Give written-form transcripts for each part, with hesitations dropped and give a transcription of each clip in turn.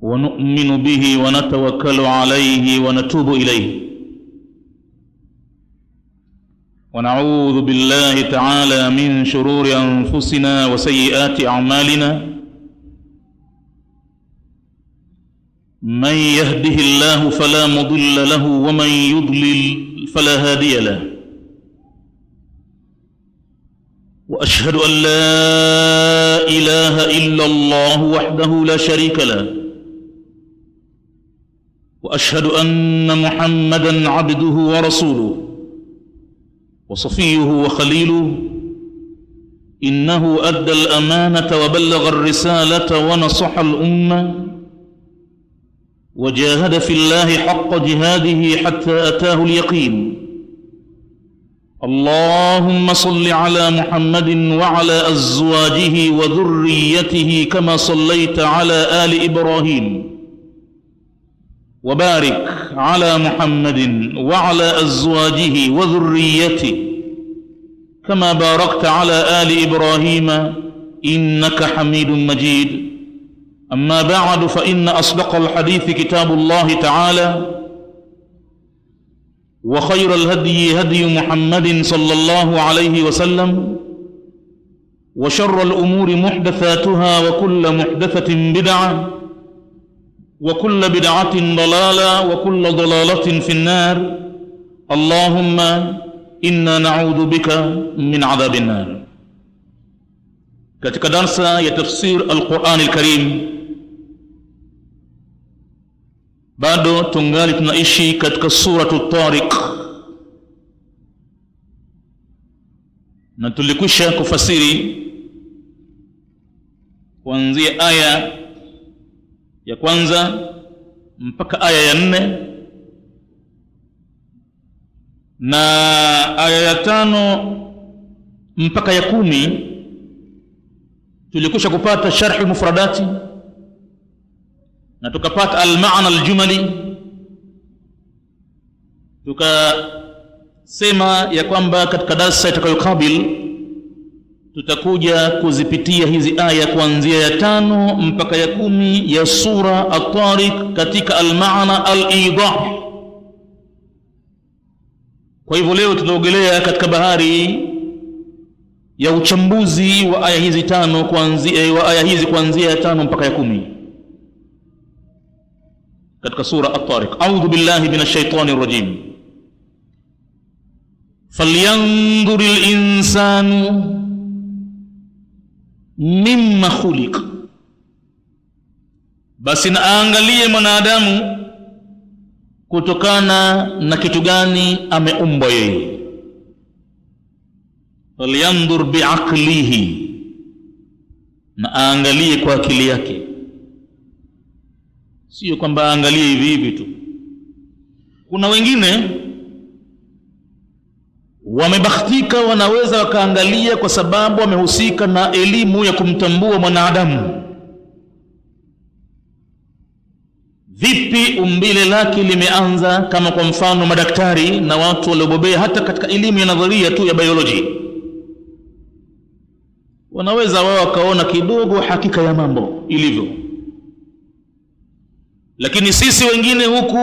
ونؤمن به ونتوكل عليه ونتوب إليه، ونعوذ بالله تعالى من شرور أنفسنا وسيئات أعمالنا، من يهده الله فلا مضل له ومن يضلل فلا هادي له، وأشهد أن لا إله إلا الله وحده لا شريك له، وأشهد أن محمدًا عبده ورسوله وصفيه وخليله، إنه أدى الأمانة وبلغ الرسالة ونصح الأمة، وجاهد في الله حق جهاده حتى أتاه اليقين. اللهم صل على محمد وعلى أزواجه وذريته كما صليت على آل إبراهيم، وبارك على محمد وعلى أزواجه وذريته كما باركت على آل إبراهيم إنك حميد مجيد. أما بعد، فإن أصدق الحديث كتاب الله تعالى، وخير الهدي هدي محمد صلى الله عليه وسلم، وشر الأمور محدثاتها، وكل محدثة بدعة، وكل بدعة ضلالة، وكل ضلالة في النار. اللهم إنا نعوذ بك من عذاب النار. katika darsa ya tafsir al-Qur'an al-Karim, bado tungali tunaishi katika suratu Tariq, na tulikwisha kufasiri kuanzia aya ya kwanza mpaka aya ya 4, na aya ya 5 mpaka ya 10 tulikwisha kupata sharh mufradati, na tukapata al-ma'na al-jumali. Tukasema ya kwamba katika darasa itakayokabili tutakuja kuzipitia hizi aya kuanzia ya 5 mpaka ya 10 ya sura At-Tariq katika al-ma'na al-idah. Kwa hivyo leo tutaogelea katika bahari ya uchambuzi wa aya hizi 5 kuanzia ya 5 mpaka ya 10 katika sura At-Tariq. A'udhu billahi minash shaitani rajim. Falyanzuril insanu mimma khuliq, basi naangalie mwanadamu kutokana na kitu gani ameumbwa yeye. Falyanzur biaqlihi, na aangalie kwa akili yake, sio kwamba aangalie hivi hivi tu. Kuna wengine wamebahatika, wanaweza wakaangalia kwa sababu wamehusika na elimu ya kumtambua mwanadamu, vipi umbile lake limeanza, kama kwa mfano madaktari na watu waliobobea hata katika elimu ya nadharia tu ya biology, wanaweza wao wakaona kidogo hakika ya mambo ilivyo. Lakini sisi wengine huku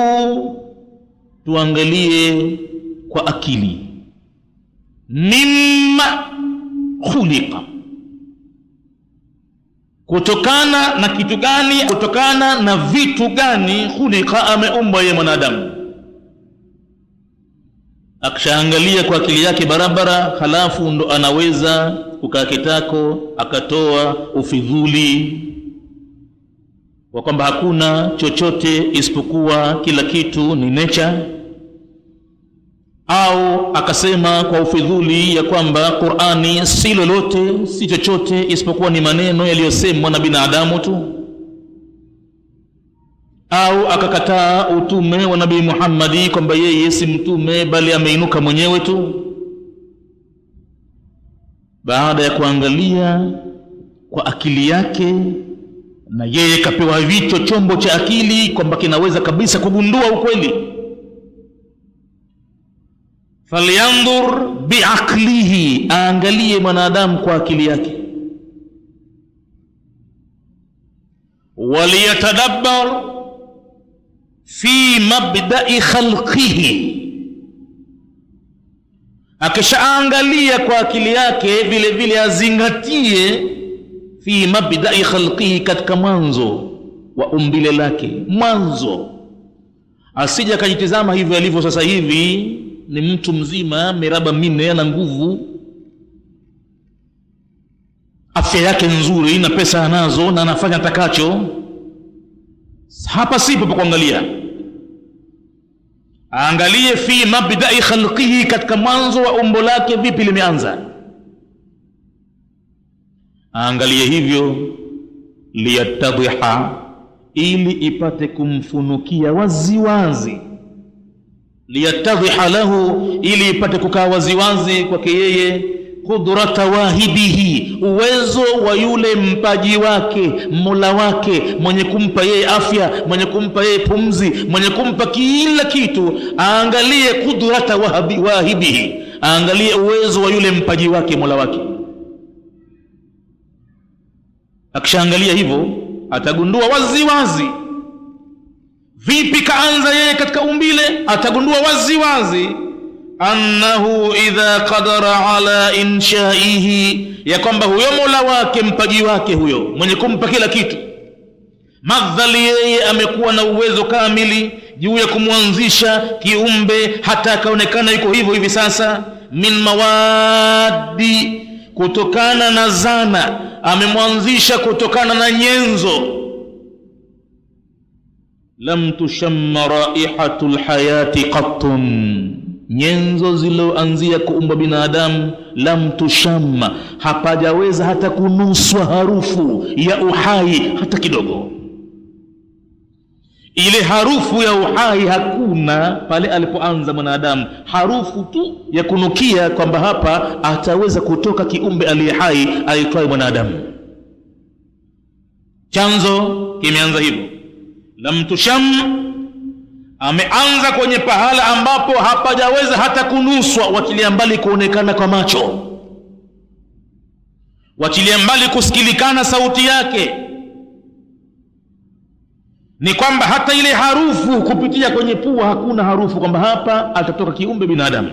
tuangalie kwa akili. Mimma khuliqa, kutokana na kitu gani, kutokana na vitu gani khuliqa, ameumbwa yeye mwanadamu. Akishaangalia kwa akili yake barabara, halafu ndo anaweza kukaa kitako akatoa ufidhuli wa kwamba hakuna chochote isipokuwa kila kitu ni nature, au akasema kwa ufidhuli ya kwamba Qur'ani si lolote si chochote isipokuwa ni maneno yaliyosemwa na binadamu tu, au akakataa utume wa Nabii Muhammadi kwamba yeye si mtume bali ameinuka mwenyewe tu. Baada ya kuangalia kwa akili yake, na yeye kapewa hicho chombo cha akili kwamba kinaweza kabisa kugundua ukweli, falyanzur biaqlihi, aangalie mwanadamu kwa akili yake. waliyatadabbar fi mabda'i khalqihi, akishaangalia kwa akili yake vile vile azingatie fi mabda'i khalqihi, katika mwanzo wa umbile lake. Mwanzo asija akajitizama hivyo alivyo sasa hivi, ni mtu mzima miraba minne, ana nguvu, afya yake nzuri na pesa anazo na anafanya takacho. Hapa sipo pa kuangalia. Aangalie fi mabda'i khalqihi, katika mwanzo wa umbo lake vipi limeanza. Aangalie hivyo, liyatadhiha, ili ipate kumfunukia waziwazi, liyatadhiha lahu, ili ipate kukaa waziwazi kwake yeye, qudrata wahibihi, uwezo wa yule mpaji wake, Mola wake, mwenye kumpa yeye afya, mwenye kumpa yeye pumzi, mwenye kumpa kila kitu. Aangalie qudrata wahibihi, aangalie uwezo wa yule mpaji wake, Mola wake. Akishaangalia hivyo, atagundua waziwazi vipi kaanza yeye katika umbile. Atagundua waziwazi annahu idha qadara ala inshaihi, ya kwamba huyo Mola wake, mpaji wake huyo, mwenye kumpa kila kitu, madhali yeye amekuwa na uwezo kamili juu ya kumwanzisha kiumbe hata akaonekana yuko hivyo hivi sasa. Min mawadi, kutokana na zana, amemwanzisha kutokana na nyenzo. Lam tushamma raihatul hayati qattun, nyenzo ziloanzia kuumba binadamu, lam tushamma, hapajaweza hata kunuswa harufu ya uhai hata kidogo. Ile harufu ya uhai hakuna pale alipoanza mwanadamu, harufu tu ya kunukia kwamba hapa ataweza kutoka kiumbe aliye hai aitwaye mwanadamu. Chanzo kimeanza hivyo. Lam tusham, ameanza kwenye pahala ambapo hapajaweza hata kunuswa, wachilia mbali kuonekana kwa macho, wachilia mbali kusikilikana sauti yake, ni kwamba hata ile harufu kupitia kwenye pua hakuna harufu kwamba hapa atatoka kiumbe binadamu.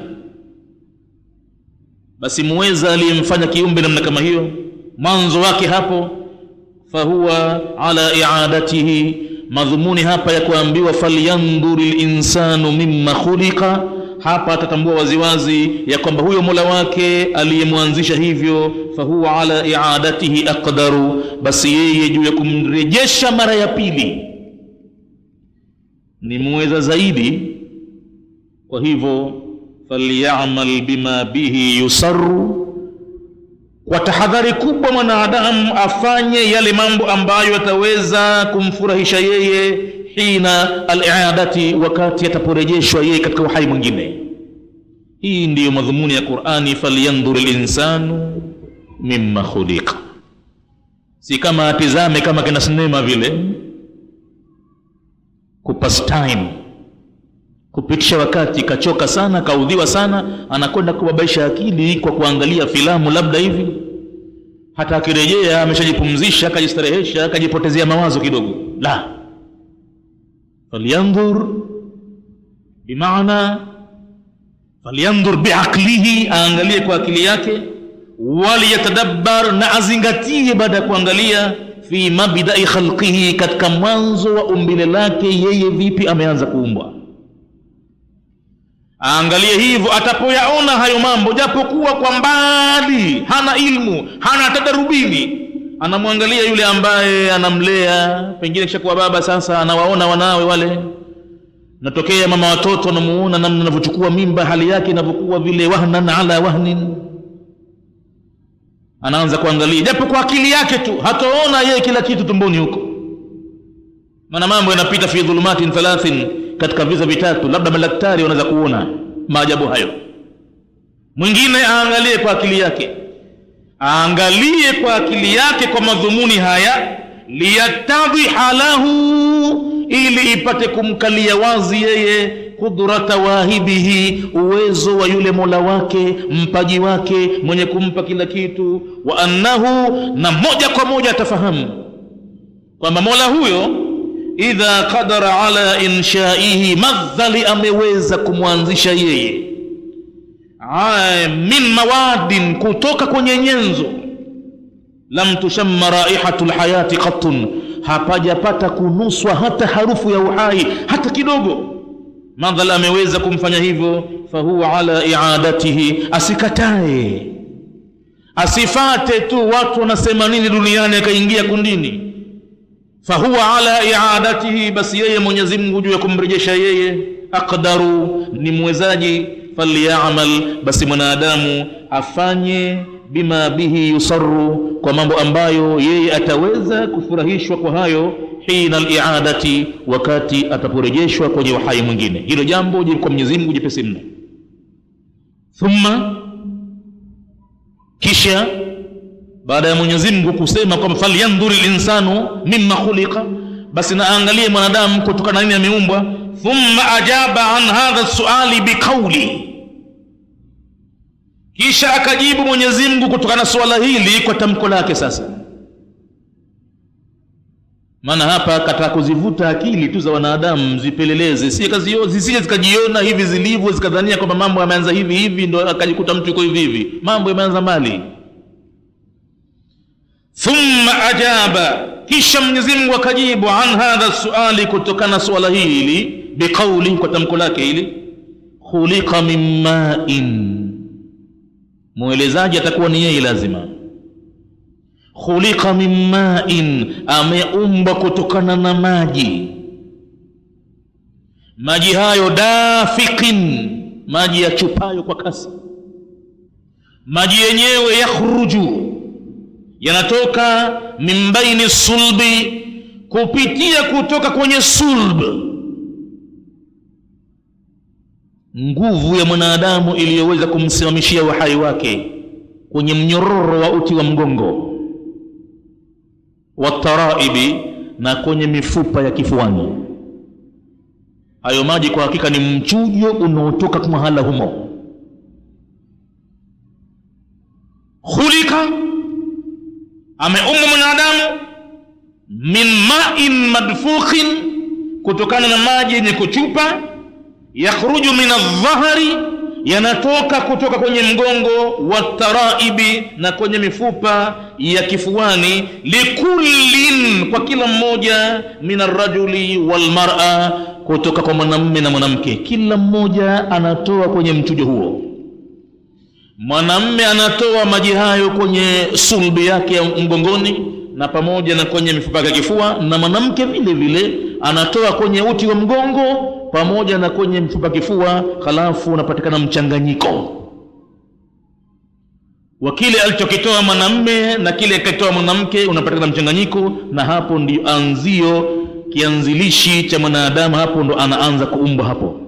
Basi muweza aliyemfanya kiumbe namna kama hiyo, mwanzo wake hapo, fahuwa ala i'adatihi, madhumuni hapa ya kuambiwa falyandhuril insanu mimma khuliqa. Hapa atatambua waziwazi ya kwamba huyo Mola wake aliyemwanzisha hivyo, fahuwa ala i'adatihi aqdaru, basi yeye juu ya kumrejesha mara ya pili ni muweza zaidi. Kwa hivyo falyamal bima bihi yusarru, kwa tahadhari kubwa mwanadamu afanye yale mambo ambayo yataweza kumfurahisha yeye hina al-i'adati, wakati ataporejeshwa yeye katika uhai mwingine. Hii ndiyo madhumuni ya Qur'ani, falyanzur al-insanu mimma khuliqa. Si kama atizame kama kina sinema vile, kupass time, kupitisha wakati, kachoka sana, kaudhiwa sana, anakwenda kubabaisha akili kwa kuangalia filamu labda hivi. Hata akirejea ameshajipumzisha, akajistarehesha, akajipotezea mawazo kidogo. La, falyanzur bimaana falyanzur biaqlihi, aangalie kwa akili yake, waliyatadabbar, na azingatie baada ya kuangalia, fi mabda'i khalqihi, katika mwanzo wa umbile lake yeye vipi ameanza kuumbwa. Aangalie hivyo, atapoyaona hayo mambo, japokuwa kwa mbali, hana ilmu, hana tadarubini, anamwangalia yule ambaye anamlea, pengine kishakuwa baba sasa, anawaona wanawe wale, natokea mama watoto, anamuona namna anavyochukua mimba, hali yake inavyokuwa vile, wahnan ala wahnin, anaanza kuangalia, japo kwa akili yake tu, hataona yeye kila kitu tumboni huko. Maana mambo yanapita fi dhulumatin thalathin, katika viza vitatu, labda madaktari wanaweza kuona maajabu hayo. Mwingine aangalie kwa akili yake, aangalie kwa akili yake kwa madhumuni haya, liyatadhiha lahu, ili ipate kumkalia wazi yeye qudrata wahibihi, uwezo wa yule Mola wake, mpaji wake, mwenye kumpa kila kitu. Wa annahu, na moja kwa moja atafahamu, kwamba Mola huyo idha qadara ala inshaihi, madhali ameweza kumwanzisha yeye, min mawadin, kutoka kwenye nyenzo, lam tushamma raihatul hayati qattun, hapajapata kunuswa hata harufu ya uhai hata kidogo. Madhali ameweza kumfanya hivyo, fahuwa ala i'adatihi, asikatae, asifate tu watu wanasema nini duniani akaingia kundini. Fahuwa ala i'adatihi, basi yeye Mwenyezi Mungu juu ya kumrejesha yeye, aqdaru, ni mwezaji. Falyamal, basi mwanadamu afanye bima bihi yusarru, kwa mambo ambayo yeye ataweza kufurahishwa kwa hayo, hina al-i'adati, wakati ataporejeshwa kwenye uhai mwingine. Hilo jambo kwa Mwenyezi Mungu jepesi mno. Thumma, kisha baada ya Mwenyezi Mungu kusema kwamba falyanzur al-insanu mimma khuliqa, basi naangalie mwanadamu kutokana na nini ameumbwa. Thumma ajaba an hadha as-su'ali biqawli, kisha akajibu Mwenyezi Mungu kutokana na swala hili kwa tamko lake. Sasa maana hapa kataka kuzivuta akili tu za wanadamu zipeleleze, si kazi zisije zikajiona hivi zilivyo, zikadhania kwamba mambo yameanza hivi hivi ndo akajikuta mtu yuko hivi hivi. Mambo yameanza mbali. Thumma ajaba, kisha Mwenyezi Mungu akajibu an hadha suali, kutokana na swala hili, biqauli, kwa tamko lake hili, khuliqa min ma'in. Muelezaji atakuwa ni yeye lazima. Khuliqa min ma'in, ameumbwa kutokana na maji. Maji hayo dafiqin, maji ya chupayo kwa kasi. Maji yenyewe yakhruju, yanatoka min baini sulbi, kupitia kutoka kwenye sulb, nguvu ya mwanadamu iliyoweza kumsimamishia uhai wake kwenye mnyororo wa uti wa mgongo, wataraibi, na kwenye mifupa ya kifuani. Hayo maji kwa hakika ni mchujo unaotoka kwa mahala humo. Khulika, ameumbwa mwanadamu min ma'in madfukhin, kutokana na maji yenye kuchupa, yakhruju min adh-dhahri, yanatoka kutoka kwenye mgongo, wataraibi, na kwenye mifupa ya kifuani, likullin, kwa kila mmoja, min ar-rajuli wal mar'a, kutoka kwa mwanamume na mwanamke. Kila mmoja anatoa kwenye mchujo huo. Mwanamume anatoa maji hayo kwenye sulbi yake ya mgongoni na pamoja na kwenye mifupa ya kifua, na mwanamke vile vile anatoa kwenye uti wa mgongo pamoja na kwenye mifupa kifua. Halafu unapatikana mchanganyiko wa kile alichokitoa mwanamume na kile akitoa mwanamke, unapatikana mchanganyiko, na hapo ndio anzio, kianzilishi cha mwanadamu. Hapo ndo anaanza kuumbwa hapo,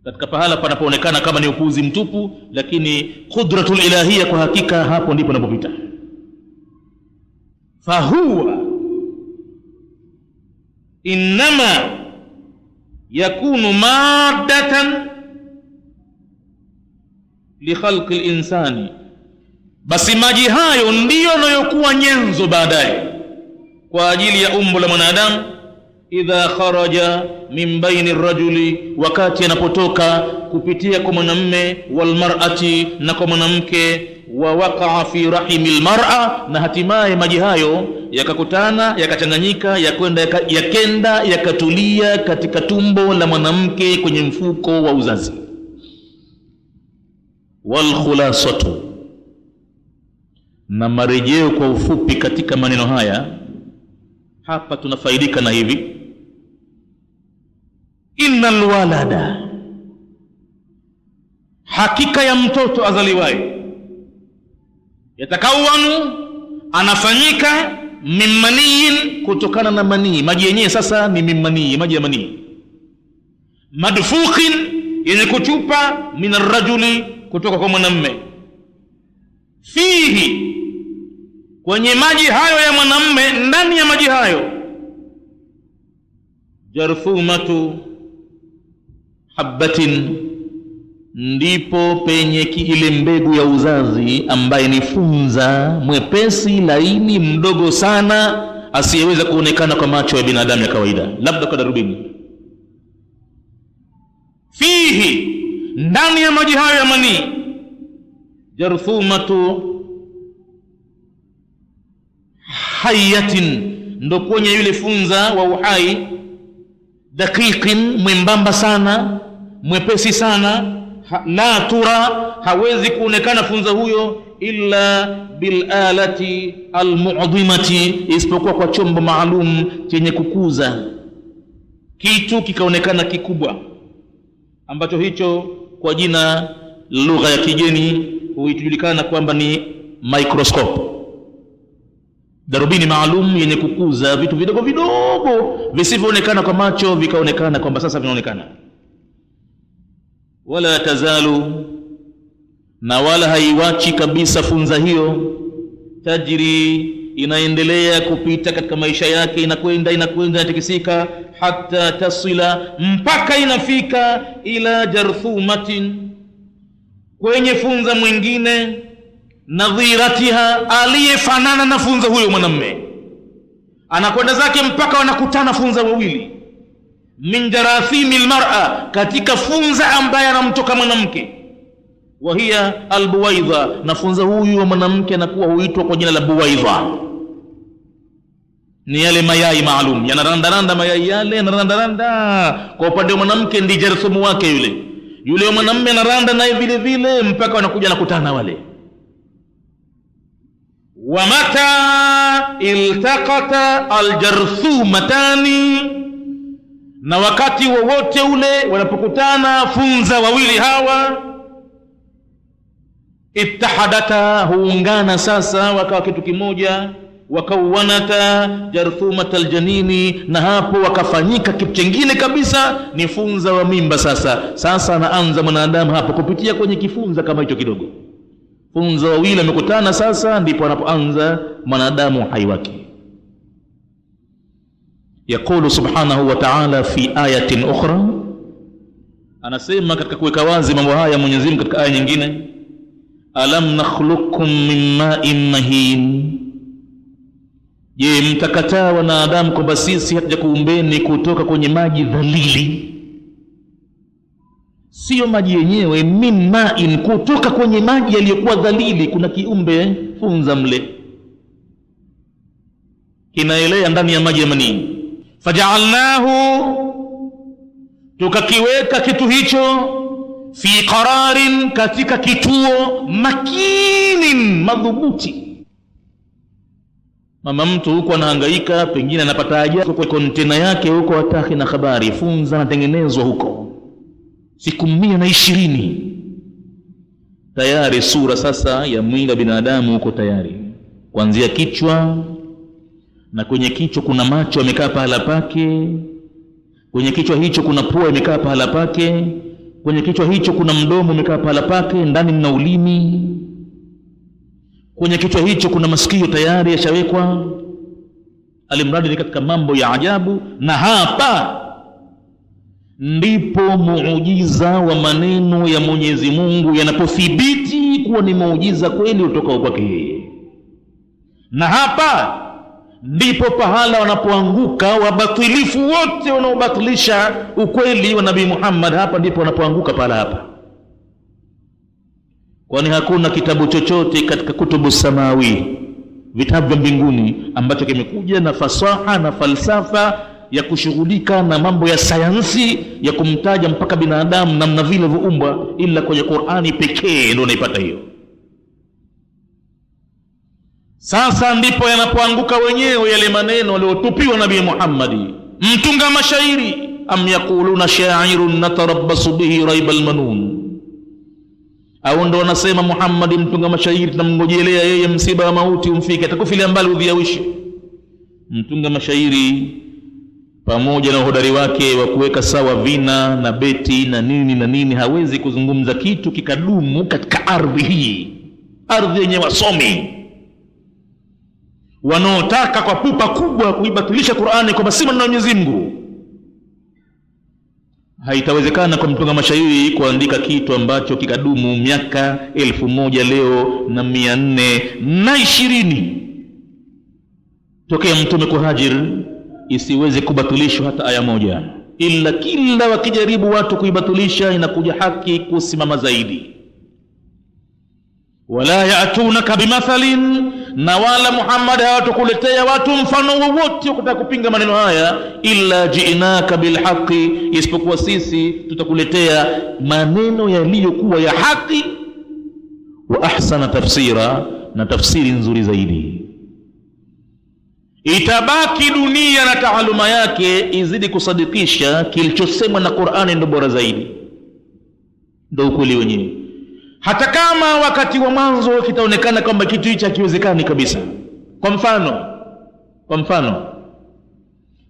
katika pahala panapoonekana kama ni upuzi mtupu, lakini qudratul ilahiyya kwa hakika hapo ndipo napopita. Fahuwa innama yakunu maddatan li khalqi al-insani, basi maji hayo ndiyo yanayokuwa nyenzo baadaye kwa ajili ya umbo la mwanadamu. Idha kharaja min baini ar-rajuli, wakati anapotoka kupitia kwa mwanamume, wal mar'ati, na kwa mwanamke, wa waqa'a fi rahimil mar'a, na hatimaye maji hayo yakakutana, yakachanganyika, yakenda yakatulia katika tumbo la mwanamke kwenye mfuko wa uzazi. Wal khulasatu, na marejeo kwa ufupi katika maneno haya hapa tunafaidika na hivi: innal walada, hakika ya mtoto azaliwaye, yatakawanu, anafanyika, min maniyin, kutokana na manii. Maji yenyewe sasa ni min manii, maji ya manii. Madfukhin, yenye kuchupa, min arrajuli, kutoka kwa mwanamume. Fihi, kwenye maji hayo ya mwanamume, ndani ya maji hayo, jarthumatu habbatin, ndipo penye ile mbegu ya uzazi ambaye ni funza mwepesi laini mdogo sana, asiyeweza kuonekana kwa macho ya binadamu ya kawaida, labda kwa darubini. Fihi, ndani ya maji hayo ya manii, jarthumatu hayatin, ndo kwenye yule funza wa uhai, daqiqin, mwembamba sana, mwepesi sana, la tura, hawezi kuonekana funza huyo illa bil alati almu'dhimati, isipokuwa kwa chombo maalum chenye kukuza kitu kikaonekana kikubwa, ambacho hicho kwa jina lugha ya kigeni huitujulikana kwamba ni microscope. Darubini maalum yenye kukuza vitu vidogo vidogo visivyoonekana kwa macho vikaonekana kwamba sasa vinaonekana. Wala tazalu, na wala haiwachi kabisa funza hiyo, tajri, inaendelea kupita katika maisha yake, inakwenda inatikisika, hata tasila, mpaka inafika ila jarthumatin, kwenye funza mwingine, nadhiratiha, aliyefanana na funza huyo mwanamume. Anakwenda zake mpaka wanakutana funza wawili, min jarathimi almar'a, katika funza ambaye anamtoka mwanamke, wa hiya albuwaidha, na funza huyu wa mwanamke anakuwa huitwa kwa jina la buwaidha. Ni yale mayai maalum yanarandaranda, mayai yale yanarandaranda. Kwa upande wa mwanamke ndi jarthumu wake yule wa mwanamume anaranda naye vile vile mpaka wanakuja nakutana wale. Wa mata iltaqata aljarthumatani, na wakati wowote ule wanapokutana funza wawili hawa, ittahadata, huungana sasa wakawa kitu kimoja, wakawanata jarthumat aljanini, na hapo wakafanyika kitu kingine kabisa, ni funza wa mimba. Sasa anaanza mwanadamu hapo kupitia kwenye kifunza kama hicho kidogo. Funza wawili wamekutana, sasa ndipo anapoanza mwanadamu hai wake. Yaqulu subhanahu wa ta'ala fi ayatin ukhra, anasema katika kuweka wazi mambo haya Mwenyezi Mungu katika aya nyingine, alam nakhluqukum min ma'in mahin, je, mtakataa wanadamu kwamba sisi hatujakuumbeni kutoka kwenye maji dhalili? Sio maji yenyewe, min ma'in, kutoka kwenye maji yaliyokuwa dhalili. Kuna kiumbe funza mle kinaelea ndani ya maji ya manii. Faja'alnahu, tukakiweka kitu hicho, fi qararin, katika kituo, makinin, madhubuti. Mama mtu huko anahangaika, pengine anapata ajali kwa kontena yake huko, hataki na habari, funza anatengenezwa huko siku 120. Tayari sura sasa ya mwili wa binadamu huko tayari, kuanzia kichwa, na kwenye kichwa kuna macho yamekaa pahala pake, kwenye kichwa hicho kuna pua imekaa pahala pake, kwenye kichwa hicho kuna mdomo umekaa pahala pake, ndani mna ulimi, kwenye kichwa hicho kuna masikio tayari yashawekwa. Alimradi ni katika mambo ya ajabu. Na hapa ndipo muujiza wa maneno ya Mwenyezi Mungu yanapothibiti kuwa ni muujiza kweli kutoka kwake. Na hapa ndipo pahala wanapoanguka wabatilifu wote wanaobatilisha ukweli wa Nabii Muhammad. Hapa ndipo wanapoanguka pahala hapa, kwani hakuna kitabu chochote katika kutubu samawi, vitabu vya mbinguni, ambacho kimekuja na fasaha na falsafa ya kushughulika na mambo ya sayansi ya kumtaja mpaka binadamu namna vile viumbwa, ila kwenye Qur'ani pekee ndio unaipata hiyo. Sasa ndipo yanapoanguka wenyewe yale maneno waliotupiwa Nabii Muhammad, mtunga mashairi, am yaquluna sha'irun natarabbasu bihi raibal manun, au ndo wanasema Muhammad mtunga mashairi, tunamngojelea yeye msiba wa mauti umfike, atakufilia mbali udhiawishi. Mtunga mashairi pamoja na uhodari wake wa kuweka sawa vina na beti na nini hawezi kuzungumza kitu kikadumu katika ardhi hii, ardhi yenye wasomi wanaotaka kwa pupa kubwa kuibatilisha Qur'ani kwa basima na Mwenyezi Mungu. Haitawezekana kwa mtunga mashairi kuandika kitu ambacho kikadumu miaka 1000 leo na 420. tokea mtume kuhajir isiweze kubatilishwa hata aya moja, ila kila wakijaribu watu kuibatilisha inakuja haki kusimama zaidi. Wala ya'tunaka bimathalin, na wala Muhammad hawatakuletea watu mfano wowote ukitaka kupinga maneno haya, illa ji'naka bilhaqi, isipokuwa sisi tutakuletea maneno yaliyokuwa ya haki, wa ahsana tafsira, na tafsiri nzuri zaidi. Itabaki dunia na taaluma yake izidi kusadikisha kilichosemwa na Qur'ani ndio bora zaidi, ndio ukweli wenyewe, hata kama wakati wa mwanzo kitaonekana kwamba kitu hicho hakiwezekani kabisa. Kwa mfano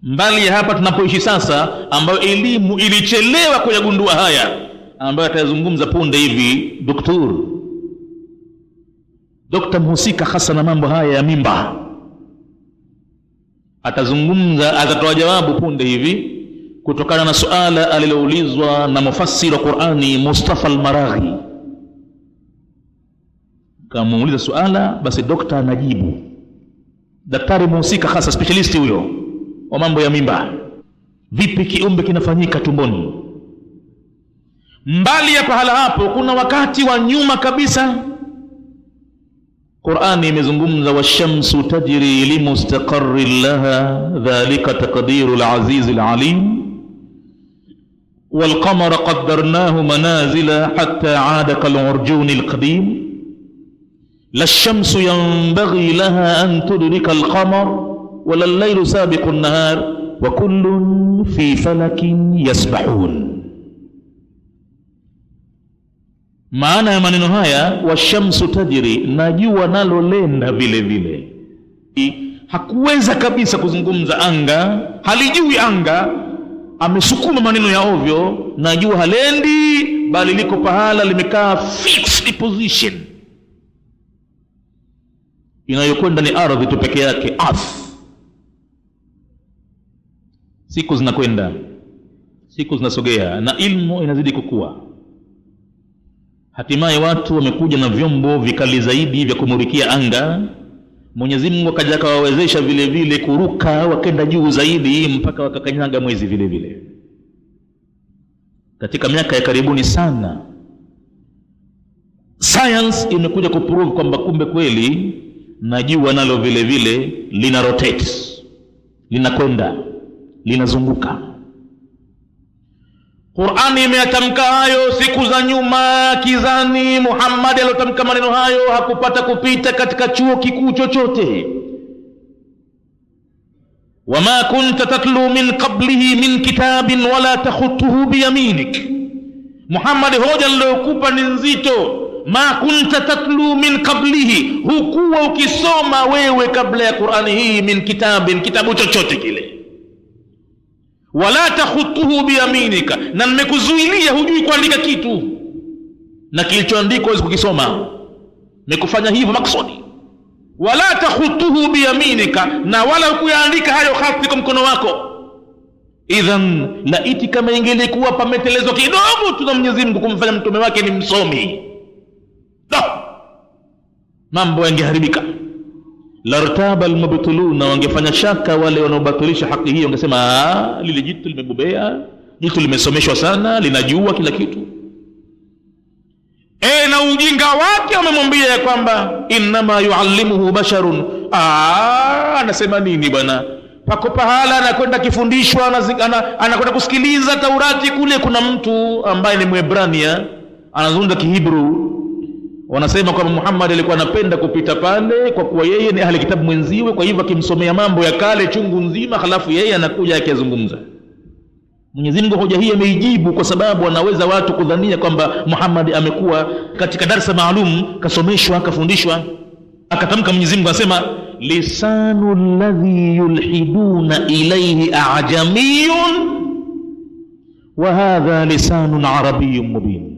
mbali ya hapa tunapoishi sasa, ambayo elimu ilichelewa kuyagundua haya, ambayo atazungumza punde hivi Dr. mhusika hasa na mambo haya ya mimba, atazungumza, atatoa jawabu punde hivi kutokana na suala aliloulizwa na mufassir wa Qur'ani Mustafa al-Maraghi. Kamuuliza suala, basi dokta anajibu, daktari mhusika hasa, specialist huyo wa mambo ya mimba, vipi kiumbe kinafanyika tumboni. Mbali ya pahala hapo, kuna wakati wa nyuma kabisa Qur'ani imezungumza, washamsu tajri limustaqarrin laha dhalika taqdirul azizil alim wal qamara qaddarnahu manazila hatta 'ada kal urjunil qadim la shamsu yanbaghi laha an tudrika al qamar wala al-laylu sabiqu an-nahar wa kullun fi falakin yasbahun. Maana ya maneno haya, washamsu tajri, na jua nalo lenda vile vile. Hakuweza kabisa kuzungumza anga, halijui anga, amesukuma maneno ya ovyo, na jua halendi bali liko pahala limekaa fixed position, inayokwenda ni ardhi tu peke yake, earth. Siku zinakwenda, siku zinasogea, na ilmu inazidi kukua. Hatimaye watu wamekuja na vyombo vikali zaidi vya kumurikia anga. Mwenyezi Mungu akaja akawawezesha vile vile kuruka, wakenda juu zaidi mpaka wakakanyaga mwezi vile vile. Katika miaka ya karibuni sana, science imekuja kuprove kwamba kumbe kweli na jua nalo vile vile lina rotate, linakwenda, linazunguka. Qur'ani imeyatamka hayo siku za nyuma kizani. Muhammad aliyotamka maneno hayo hakupata kupita katika chuo kikuu chochote. wama kunta tatlu min qablihi min kitabin wala takhutuhu biyaminik. Muhammad, hoja niliyokupa ni nzito. ma kunta tatlu min qablihi, hukuwa ukisoma wewe kabla ya Qur'ani hii min kitabin, kitabu chochote kile, wala takhutuhu biyaminika, na nimekuzuilia hujui kuandika kitu, na kilichoandikwa huwezi kukisoma, nimekufanya hivyo maksudi. Wala takhutuhu biyaminika, na wala hukuandika hayo khati kwa mkono wako. Idhan laiti kama ingelikuwa pametelezo kidogo tu na Mwenyezi Mungu kumfanya mtume wake ni msomi, mambo yangeharibika. Lartaba almubtiluna, wangefanya shaka wale wanaobatilisha haki hii, wangesema lile jitu limebobea, jitu limesomeshwa sana, linajua kila kitu. Na ujinga wake wamemwambia ya kwamba inma yuallimuhu basharun. Anasema nini bwana? Pako pahala anakwenda kifundishwa, anakwenda kusikiliza Taurati kule, kuna mtu ambaye ni Mwebrania anazungumza Kihibru. Wanasema kwamba Muhammad alikuwa anapenda kupita pale kwa kuwa yeye ni ahli kitabu mwenziwe, kwa hivyo akimsomea mambo ya kale chungu nzima, halafu yeye anakuja akizungumza. Mwenyezi Mungu hoja hii ameijibu kwa sababu anaweza watu kudhania kwamba Muhammad amekuwa katika darasa maalum, kasomeshwa, kafundishwa. Akatamka Mwenyezi Mungu anasema, lisanu alladhi yulhiduna ilayhi a'jamiyun wa hadha lisanun arabiyyun mubin.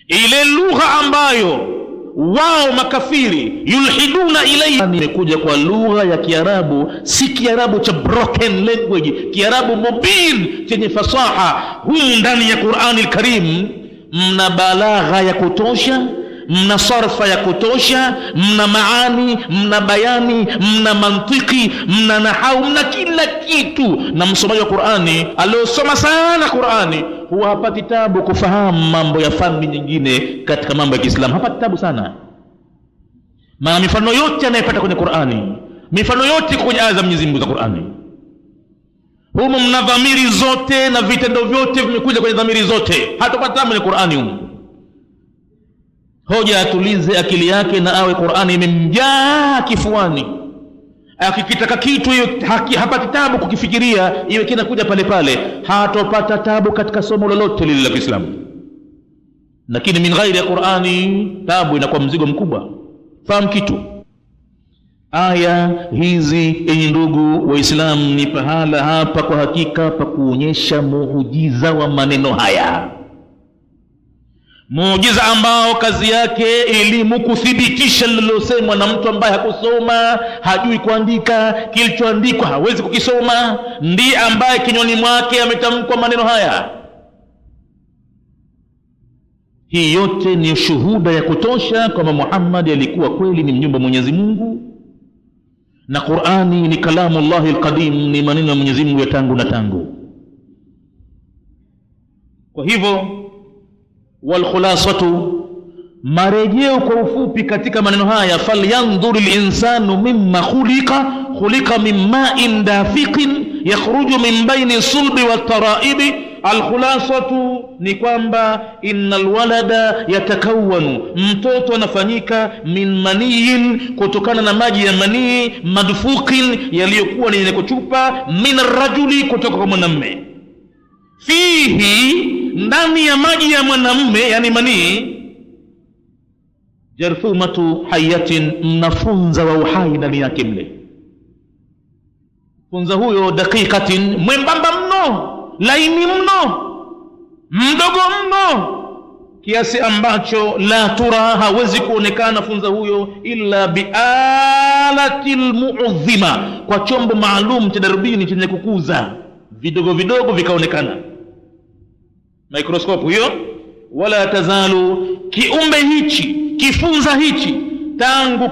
Ile lugha ambayo wao makafiri yulhiduna ilayhi, imekuja kwa lugha ya Kiarabu, si Kiarabu cha broken language, Kiarabu mubin chenye fasaha. Humu ndani ya Qur'ani al-Karim mna balagha ya kutosha, mna sarfa ya kutosha, mna maani, mna bayani, mna mantiki, mna nahau, mna kila kitu. Na msomaji wa Qur'ani aliosoma sana Qur'ani huwa hapati tabu kufahamu mambo ya fani nyingine katika mambo ya Kiislamu. Hapati tabu sana, maana mifano yote anayepata kwenye Qur'ani, mifano yote kwenye aya za Mwenyezi Mungu za Qur'ani, humo mna dhamiri zote na vitendo vyote vimekuja kwenye dhamiri zote. Hatupata kwenye Qur'ani humo. Hoja atulize akili yake na awe Qur'ani imemjaa kifuani. Akikitaka kitu hiyo hapati tabu kukifikiria, iwe kinakuja pale pale. Hatopata tabu katika somo lolote lile la Kiislamu. Lakini min ghairi ya Qur'ani tabu inakuwa mzigo mkubwa. Fahamu kitu. Aya hizi enyi ndugu Waislamu ni pahala hapa kwa hakika pa kuonyesha muujiza wa maneno haya. Muujiza ambao kazi yake elimu kuthibitisha lilosemwa na mtu ambaye hakusoma, hajui kuandika, kilichoandikwa hawezi kukisoma, ndiye ambaye kinywani mwake ametamkwa maneno haya. Hii yote ni shuhuda ya kutosha kwamba Muhammad alikuwa kweli ni mjumbe wa Mwenyezi Mungu, na Qur'ani ni kalamu Allahi al-Qadim, ni maneno ya Mwenyezi Mungu ya tangu na tangu. Kwa hivyo wal khulasatu, marejeo kwa ufupi katika maneno haya, falyanzur al-insanu mimma khuliqa min ma'in dafiqin yakhruju min bayni sulbi wat tara'ibi. Al-khulasatu ni kwamba innal walada yatakawanu, mtoto anafanyika min maniyin, kutokana na maji ya manii, madfuqin, yaliyokuwa ni yenye kuchupa, min ar-rajuli, kutoka kwa mwanamume, fihi, ndani ya maji ya mwanamume yani manii, jarthumatu hayatin, mnafunza wa uhai ndani yake mle. Funza huyo daqiqatin, mwembamba mno, laini mno, mdogo mno, kiasi ambacho la tura, hawezi kuonekana funza huyo illa bialatil mu'dhima, kwa chombo maalum cha darubini chenye kukuza vidogo vidogo vikaonekana, mikroskopu hiyo. Wala tazalu, kiumbe hichi, kifunza hichi, tangu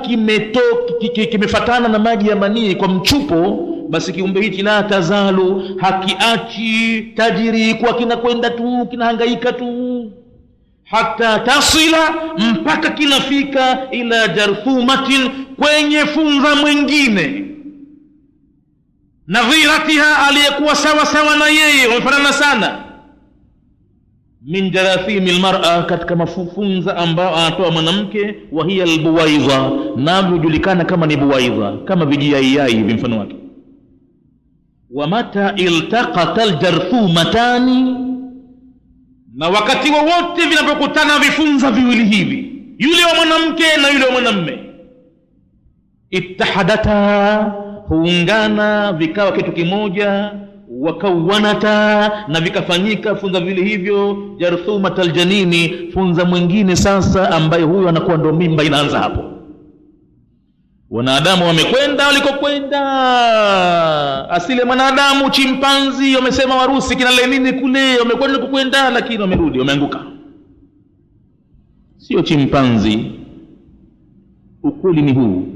kimefatana na maji ya manii kwa mchupo, basi kiumbe hichi la tazalu, hakiachi, tajiri, kwa kinakwenda tu, kinahangaika tu, hata tasila, mpaka kinafika ila jarthumatin, kwenye funza mwingine, nadhiratiha, aliyekuwa sawa sawa na yeye, wamefanana sana, min jarathimi almar'a, katika mafunza ambao anatoa mwanamke, wa hiya albuwaidha, navyo julikana kama ni buwaidha, kama vijiaiyai hivi mfano wake. Wa mata iltaqata aljarthumatani, na wakati wowote vinapokutana vifunza viwili hivi, yule wa mwanamke na yule wa mwanamume, ittahadata, huungana vikawa kitu kimoja, wakawanata, na vikafanyika funza vile hivyo, jarthumat aljanini, funza mwingine sasa ambaye huyo anakuwa ndo mimba inaanza hapo. Wanadamu wamekwenda walikokwenda, asile mwanadamu, chimpanzi wamesema warusi kina Lenini kule, wamekwenda kukwenda, lakini wamerudi, wameanguka. Sio chimpanzi, ukweli ni huu.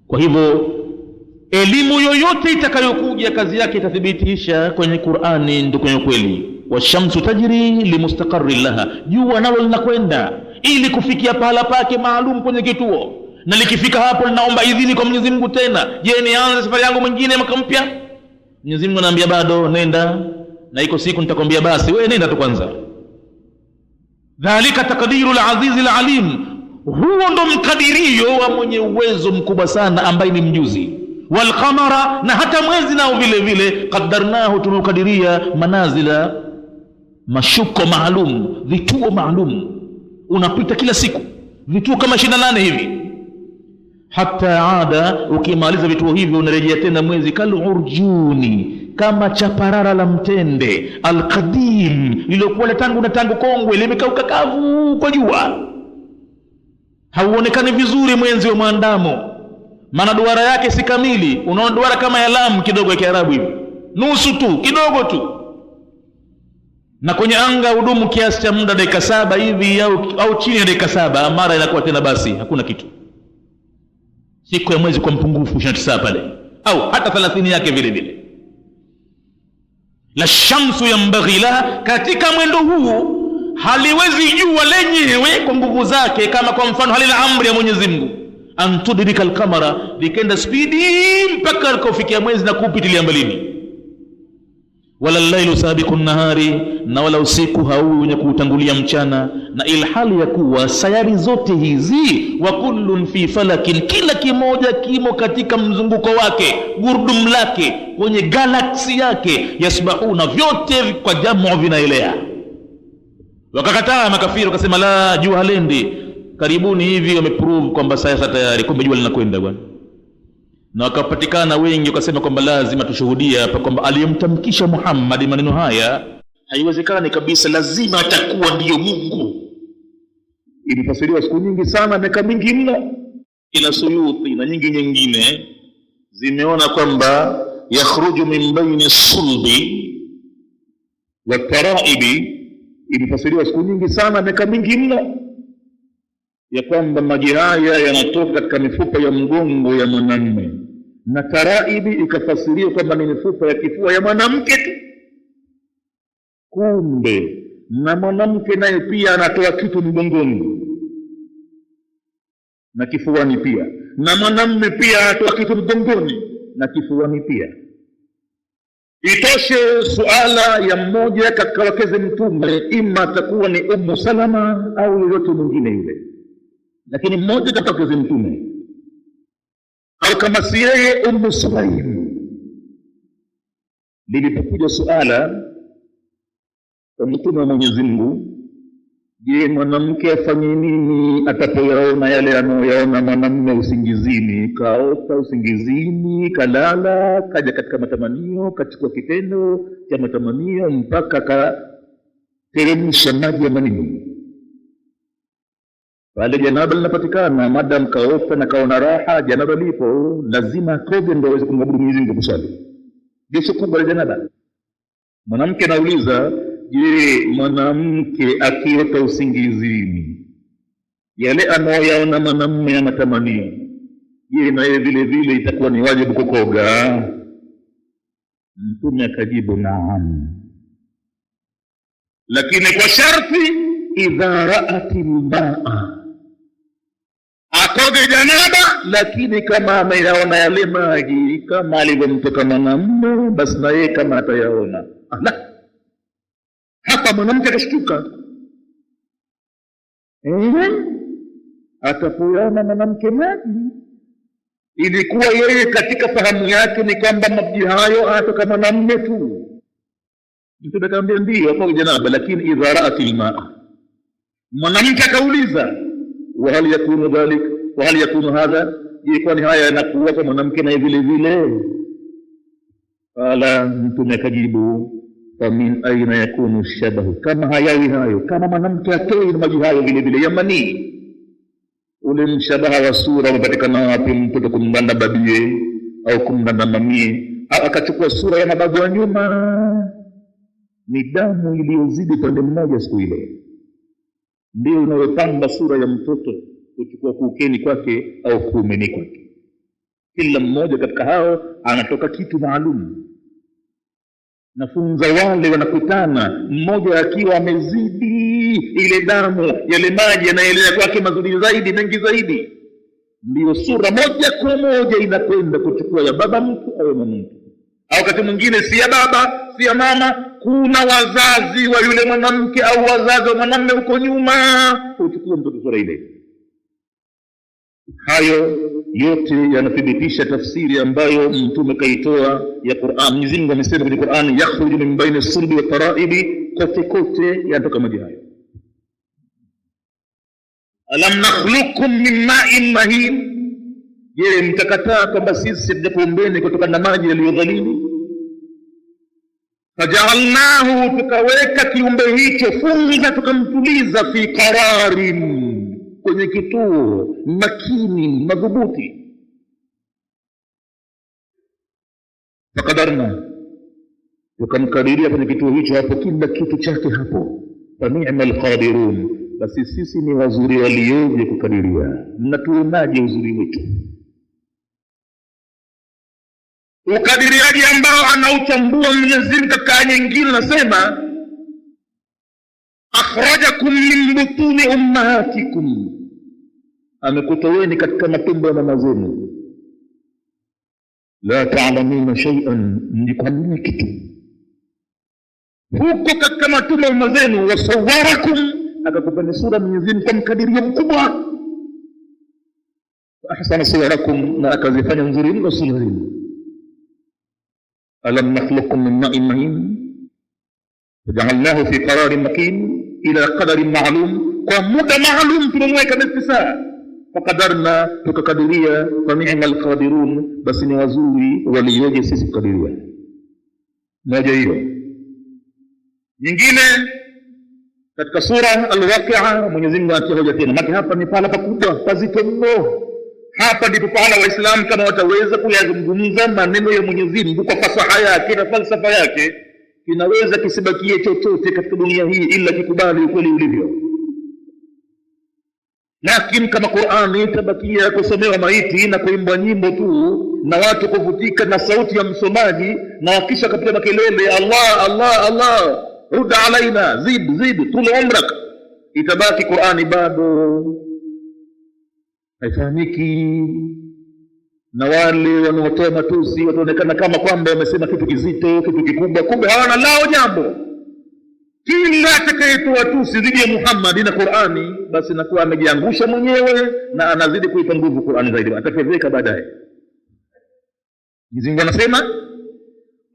Kwa hivyo elimu yoyote itakayokuja kazi yake itathibitisha kwenye Qur'ani ndio kwenye kweli. Washamsu tajri limustaqarri laha, jua nalo linakwenda ili kufikia pahala pake maalum kwenye kituo, na likifika hapo linaomba idhini kwa Mwenyezi Mungu tena, je, nianze safari yangu mwingine mwaka mpya? Mwenyezi Mungu anaambia bado, nenda, na iko siku nitakwambia basi wewe nenda tu kwanza. Dhalika taqdirul azizil alim, huo ndo mkadirio wa mwenye uwezo mkubwa sana ambaye ni mjuzi. Wal qamara, na hata mwezi nao vile vile, qaddarnahu, tumukadiria manazila, mashuko maalum, vituo maalum, unapita kila siku vituo kama 28 hivi. Hata ada, ukimaliza vituo hivyo unarejea tena mwezi, kal urjuni, kama chaparara la mtende, alqadim, lilokuwa tangu na tangu kongwe, limekauka kavu kwa jua, hauonekani vizuri mwezi wa maandamo, maana duara yake si kamili. Unaona duara kama ya lamu kidogo ya Kiarabu hivi, nusu tu, kidogo tu. na kwenye anga udumu kiasi cha muda dakika 7 hivi au chini ya dakika 7, mara inakuwa tena basi hakuna kitu. Siku ya mwezi kwa mpungufu 29 pale, au hata 30 yake vile vile. La shamsu yambaghi la, katika mwendo huu haliwezi jua lenyewe kwa nguvu zake, kama kwa mfano halina amri ya Mwenyezi Mungu antudrika al-qamara, likenda spidi mpaka alikofikia mwezi na kupitilia mbalini. Wala al-lailu sabiqu an-nahari, na wala usiku hauwi wenye kuutangulia mchana, na ilhali ya kuwa sayari zote hizi wa kullun fi falakin, kila kimoja kimo katika mzunguko wake, gurdum lake, kwenye galaksi yake, yasbahuna, vyote kwa jamu vinaelea. Wakakataa makafiri wakasema la, jua halendi. Karibuni hivi wameprove kwamba sasa tayari kumbe jua linakwenda bwana. Na wakapatikana wengi wakasema kwamba lazima tushuhudia hapa kwamba aliyemtamkisha Muhammad maneno haya haiwezekani kabisa, lazima atakuwa ndiyo Mungu. Ilifasiriwa siku nyingi sana, miaka mingi mno. Ila Suyuti na nyingi nyingine zimeona kwamba yakhruju min baini sulbi wa taraibi. Ilifasiriwa siku nyingi sana, miaka mingi mno, ya kwamba maji haya yanatoka katika mifupa ya mgongo ya mwanamume, na taraibi ikafasiriwa kwamba ni mifupa ya kifua ya mwanamke tu. Kumbe na mwanamke naye pia anatoa kitu mgongoni na kifuani pia, na mwanamume pia anatoa kitu mgongoni na kifuani pia. Itoshe suala ya mmoja katika wakeze Mtume, ima atakuwa ni Ummu Salama au yoyote mwingine yule, lakini mmoja katika wakeze Mtume, au kama si yeye Ummu Sulaim. Lilipokuja suala kwa Mtume wa Mwenyezi Mungu, je, mwanamke afanye nini atapoyaona yale anayoyaona mwanamume usingizini? Kaota usingizini, kalala, kaja katika matamanio, kachukua kitendo cha matamanio mpaka kateremsha maji ya manini. Pale janaba linapatikana, madam kaota na kaona raha, janaba lipo, lazima koge ndio aweze kumwabudu Mwenyezi Mungu kusali. Jeshi kubwa la janaba. Mwanamke anauliza, je, mwanamke akiota usingizini yale anayoyaona mwanamume ya matamanio, je, na yeye vile vile itakuwa ni wajibu kukoga? Mtume akajibu naam, lakini kwa sharti idha ra'atil ma'a, akoge janaba, lakini kama ameyaona yale maji kama alivyomtoka mwanamume, basi na yeye kama atayaona. Hapa mwanamke akashtuka. Atapoyaona mwanamke maji, ilikuwa yeye katika fahamu yake ni kwamba maji hayo anatoka mwanamume tu. Mtume akamwambia ndio akoge janaba, lakini idha ra'atil ma'a. Mwanamke akauliza, wa hal yakunu dhalik wa hal yakunu hadha, je, kwani haya yanakuwa kwa mwanamke na vile vile? Ala, Mtume akajibu, famin aina yakunu shabahu, kama hayawi hayo, kama mwanamke atoi maji hayo vile vile yamani, ule mshabaha wa sura umepatikana wapi? Mtoto kumganda babie au kumganda mamie, akachukua sura ya mababu wa nyuma, ni damu iliyozidi pande mmoja siku ile ndio inayopamba sura ya mtoto kuchukua kuukeni kwake au kuumeni kwake. Kila mmoja katika hao anatoka kitu maalum. Nafunza wale wanakutana, mmoja akiwa amezidi ile damu, yale maji yanaelea kwake mazuri zaidi, mengi zaidi, ndio sura moja kwa moja inakwenda kuchukua ya baba mtu au mama mtu, au wakati mwingine si ya baba si ya mama, kuna wazazi wa yule mwanamke au wazazi wa mwanamume huko nyuma uchukua mtoto sura ile. Hayo yote yanathibitisha tafsiri ambayo Mtume kaitoa ya Qur'an. Mwenyezi Mungu amesema kwenye Qur'an, yakhruju min baini sulbi wa taraibi, kote kote yanatoka maji hayo. Alam nakhluqukum min ma'in mahin, je, mtakataa kwamba sisi tujakuumbeni kutoka na maji yaliyodhalili? Faja'alnahu, tukaweka kiumbe hicho, funga tukamtuliza, fi qararin, kwenye kituo makini madhubuti. Fakadarna, tukamkadiria kwenye kituo hicho hapo kila kitu chake hapo, fa ni'mal qadirun, basi sisi ni wazuri walioje kukadiria. Mnatuonaje uzuri wetu? Ukadiriaji ambao anauchambua Mwenyezi Mungu katika aya nyingine nasema akhrajakum min butuni ummahatikum, amekutoweni katika matumbo ya mama zenu, la ta'lamuna shay'an, mjikwamini kitu huko katika matumbo ya mama zenu, wasawwarakum, akakupeni sura Mwenyezi Mungu kwa mkadirio mkubwa, ahsana suwarakum, na akazifanya nzuri mno sura zenu. alam nakhluqukum min ma'in mahin waja'alnahu fi qararin makin ila qadarin ma'lum, kwa muda maalum tumemweka nusu saa, faqadarna, tukakadiria, fa ni'mal qadirun, basi ni wazuri walioje sisi kukadiria. Moja hiyo. Nyingine katika sura Al-Waqi'a, Mwenyezi Mungu anatia hoja tena, maana hapa ni pala pakubwa pazito mno. Hapa ndipo pahala Waislamu kama wataweza kuyazungumza maneno ya Mwenyezi Mungu kwa fasaha yake na falsafa yake, kinaweza kisibakie chochote katika dunia hii ila kikubali ukweli ulivyo. Lakini kama Qur'ani itabakia kusomewa maiti na kuimbwa nyimbo tu na watu kuvutika na sauti ya msomaji na wakisha kapiga makelele Allah Allah Allah, rud alaina, zid tul umrak, itabaki Qur'ani bado haifahamiki, na wale wanaotoa matusi wataonekana kama kwamba wamesema kitu kizito, kitu kikubwa, kumbe hawana lao jambo. Kila atakayetoa tusi dhidi ya Muhammad na Qur'ani, basi nakuwa amejiangusha mwenyewe na anazidi kuipa nguvu Qur'ani zaidi, atafedheka baadaye. Mwenyezi Mungu anasema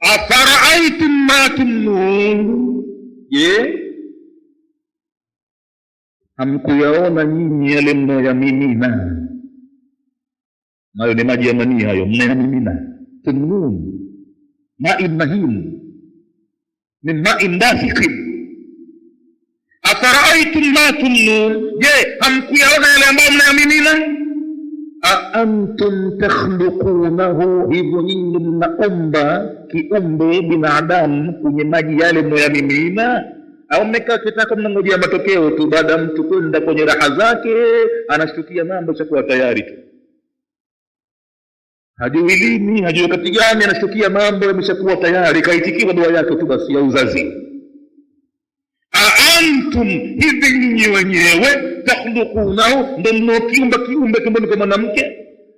afara'aytum ma tumnun, je, hamkuyaona nyinyi yale mnayoyamimina? Nayo ni maji ya manii hayo mnayamimina. Tumnun ma'in mahin min ma'in dafiqin, afara'aytum ma tumnun, je, hamkuyaona yale ambayo mnayamimina? Antum takhluqunahu, hivyo nyinyi mnaumba kiumbe binadamu kwenye maji yale mnayoyamimina? Au mmekaa kitako mnangojea matokeo tu, baada ya mtu kwenda kwenye raha zake anashtukia mambo chakuwa tayari tu, hajui lini, hajui wakati gani, anashtukia mambo yameshakuwa tayari, kaitikiwa dua yake tu basi ya uzazi. Antum, hivi nyinyi wenyewe, takhluqunahu, ndio mnaokiumba kiumbe tumboni kwa mwanamke?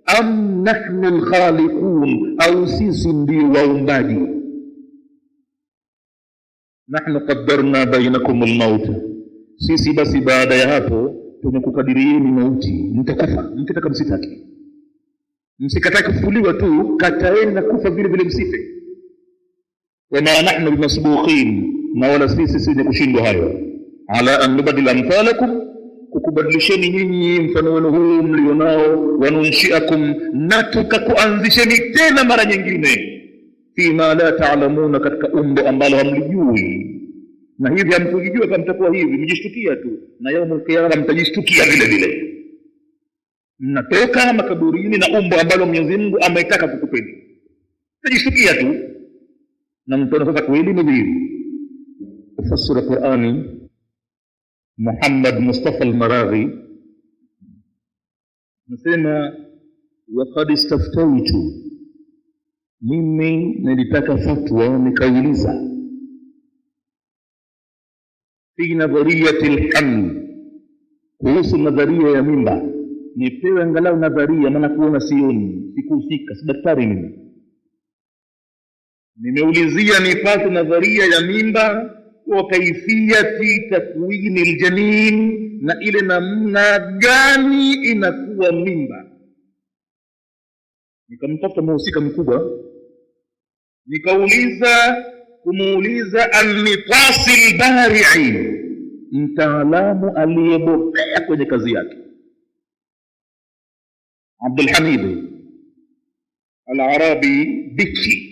Am nahnu alkhaliqun, au sisi ndio waumbaji? Nahnu qaddarna bainakum almaut, sisi basi baada ya hapo tumekukadirieni mauti, mtakufa mkitaka msitaki. Msikatae kufufuliwa tu, kataeni na kufa vile vile msife. Wama nahnu bimasbuqin, na wala sisi si wenye kushindwa hayo. Ala an nubadila amthalakum, kukubadilisheni nyinyi mfano wenu huu mlionao, wanunshiakum, na tukakuanzisheni tena mara nyingine, fima la ta'lamuna, katika umbo ambalo hamlijui, na hivi hamkujijua kama mtakuwa hivi, mjishtukia tu, na yaumul qiyamah mtajishtukia vile vile. Mnatoka makaburini na umbo ambalo Mwenyezi Mungu ametaka kukupeni, mtajishtukia tu, na mtaona sasa kweli ni hivi. Tafsiri Qur'ani Muhammad Mustafa al-Maraghi nasema, waqad istaftaitu, mimi nilitaka fatwa, nikauliza, fi nadhariyati al-haml, kuhusu nadharia ya mimba. Nipewe angalau nadharia, maana kuona sioni, sikuhusika, si daktari mimi. Nimeulizia nipate nadharia ya mimba wa kaifiyati takwini aljanin, na ile namna gani inakuwa mimba. Nikamtafuta mhusika mkubwa, kumuuliza an-Nitasi al-Bari'i, mtaalamu aliyebobea kwenye kazi yake, Abdul Hamid al-Arabi Biki.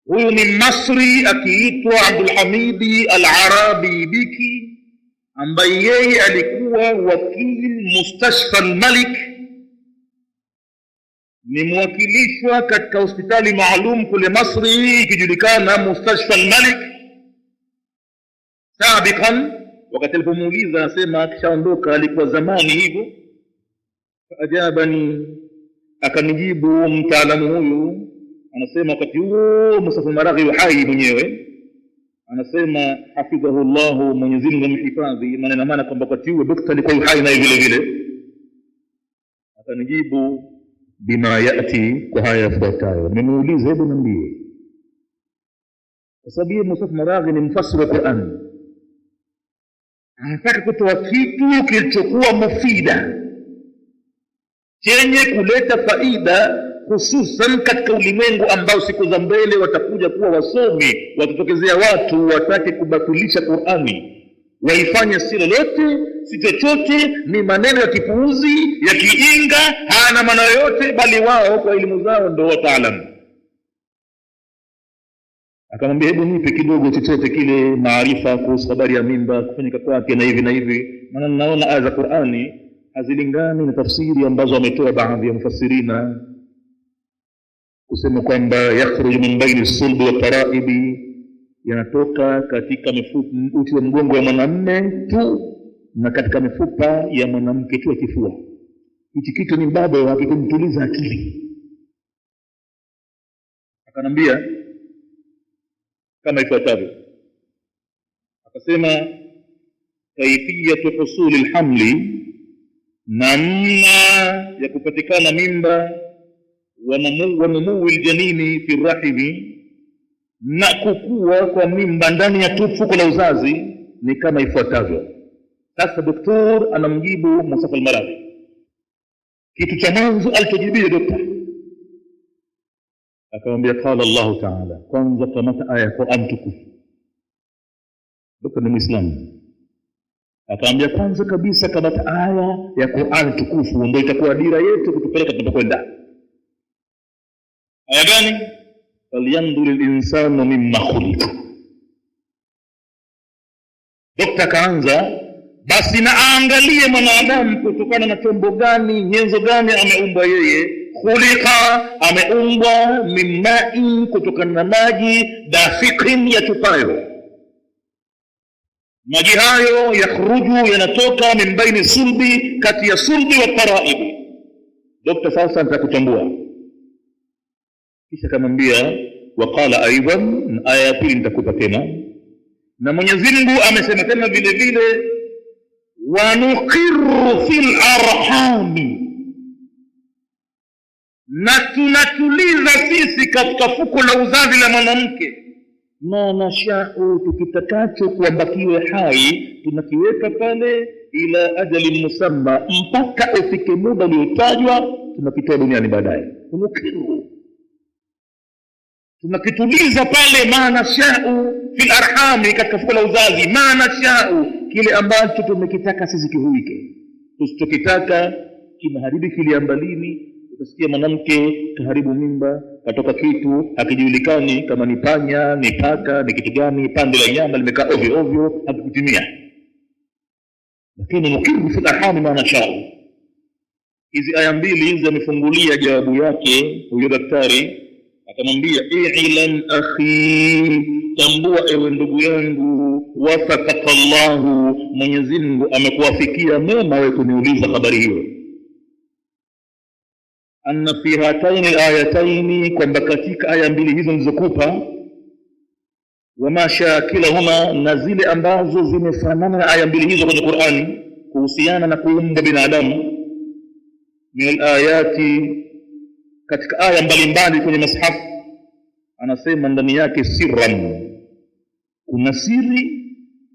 Huyu ni Masri akiitwa Abdul Hamid al-Arabi Biki, ambaye yeye alikuwa wakili Mustashfa al-Malik, ni mwakilishwa katika hospitali maalum kule Masri ikijulikana Mustashfa al-Malik. Sabiqan, wakati alipomuuliza anasema akishaondoka alikuwa zamani hivyo. Ajabani, akanijibu mtaalamu huyu, anasema wakati huo Mustafa al-Maraghi hai mwenyewe, anasema hafidhahu Allah, Mwenyezi Mungu amhifadhi. Maana kwamba wakati huo daktari alikuwa hai naye vile vile. Akanijibu bima yati, kwa haya yafuatayo. Nimuuliza, hebu niambie, kwa sababu yeye Mustafa al-Maraghi ni mfasiri wa Qur'an, anataka kutoa kitu kilichokuwa mufida, chenye kuleta faida, hususan katika ulimwengu ambao siku za mbele watakuja kuwa wasomi, watatokezea watu watake kubatilisha Qur'ani, waifanye si lolote si chochote, ni maneno ya kipuuzi ya kiinga, hana maana yoyote, bali wao kwa elimu zao ndio wataalamu. Akamwambia, hebu nipe kidogo chochote kile maarifa kuhusu habari ya mimba, kufanyika kwake na hivi na hivi, maana naona aya za Qur'ani hazilingani na tafsiri ambazo wametoa baadhi ya mufassirina kusema kwamba yakhruju min baini sulbi wa taraibi, yanatoka katika uti wa mgongo wa mwanamume tu na katika mifupa ya mwanamke tu ya kifua. Hichi kitu ni bado hakikumtuliza akili. Akanambia kama ifuatavyo, akasema kaifiyatu husuli alhamli, namna ya kupatikana mimba, wa numuu aljanini fi rahimi, na kukua kwa mimba ndani ya tufuko la uzazi, ni kama ifuatavyo. Sasa doktor anamjibu Mustafa al-Maraghi. Kitu cha mwanzo alichojibia doktor, akamwambia qala Allah ta'ala, kwanza kamata aya ya Qur'an tukufu. Doktor ni Muislamu, akamwambia kwanza kabisa kamata aya ya Qur'an tukufu, ndio itakuwa dira yetu kutupeleka tunapokwenda. Aya gani? falyanzur al-insanu mimma khuliqa. Doktor kaanza, basi na aangalie mwanadamu kutokana na chombo gani, nyenzo gani ameumbwa yeye. Khuliqa, ameumbwa min ma'in, kutokana na maji, dafiqin, yatupayo. Maji hayo yakhruju, yanatoka min baini sulbi, kati ya sulbi wa taraibi. Doktor sasa nitakutambua. Kisha kamwambia waqala aidan, aya ya pili nitakupa tena, na Mwenyezi Mungu amesema tena vile vile, wa nuqirru fil arhami, na tunatuliza sisi katika fuko la uzazi la mwanamke, ma nashau, tukitakacho kuambakiwe hai, tunakiweka pale ila ajali musamma, mpaka ufike muda uliotajwa, tunakitoa duniani baadaye. Nuqirru, tunakituliza pale, ma nashau fil arhami, katika fuko la uzazi, ma nashau, kile ambacho tumekitaka sisi kihuike. Tusichokitaka kinaharibiki kiliambalini. Utasikia mwanamke kaharibu mimba, katoka kitu hakijulikani kama ni panya, ni paka, ni kitu gani, pande la nyama limekaa ovyo ovyo, hakukutimia. Lakini nukiru fil arhami ma nashau. Hizi aya mbili hizi amefungulia jawabu yake huyo daktari, akamwambia i'lam akhi, tambua ewe ndugu yangu, wafaqaka Allah, Mwenyezi Mungu amekuwafikia mema wewe kuniuliza habari hiyo. Anna fi hataini alayataini, kwamba katika aya mbili hizo nilizokupa, wa mashakilahuma, na zile ambazo zimefanana na aya mbili hizo kwenye Qur'ani kuhusiana na kuumba binadamu, min alayati, katika aya mbalimbali kwenye mashafu, anasema ndani yake sirran, kuna siri,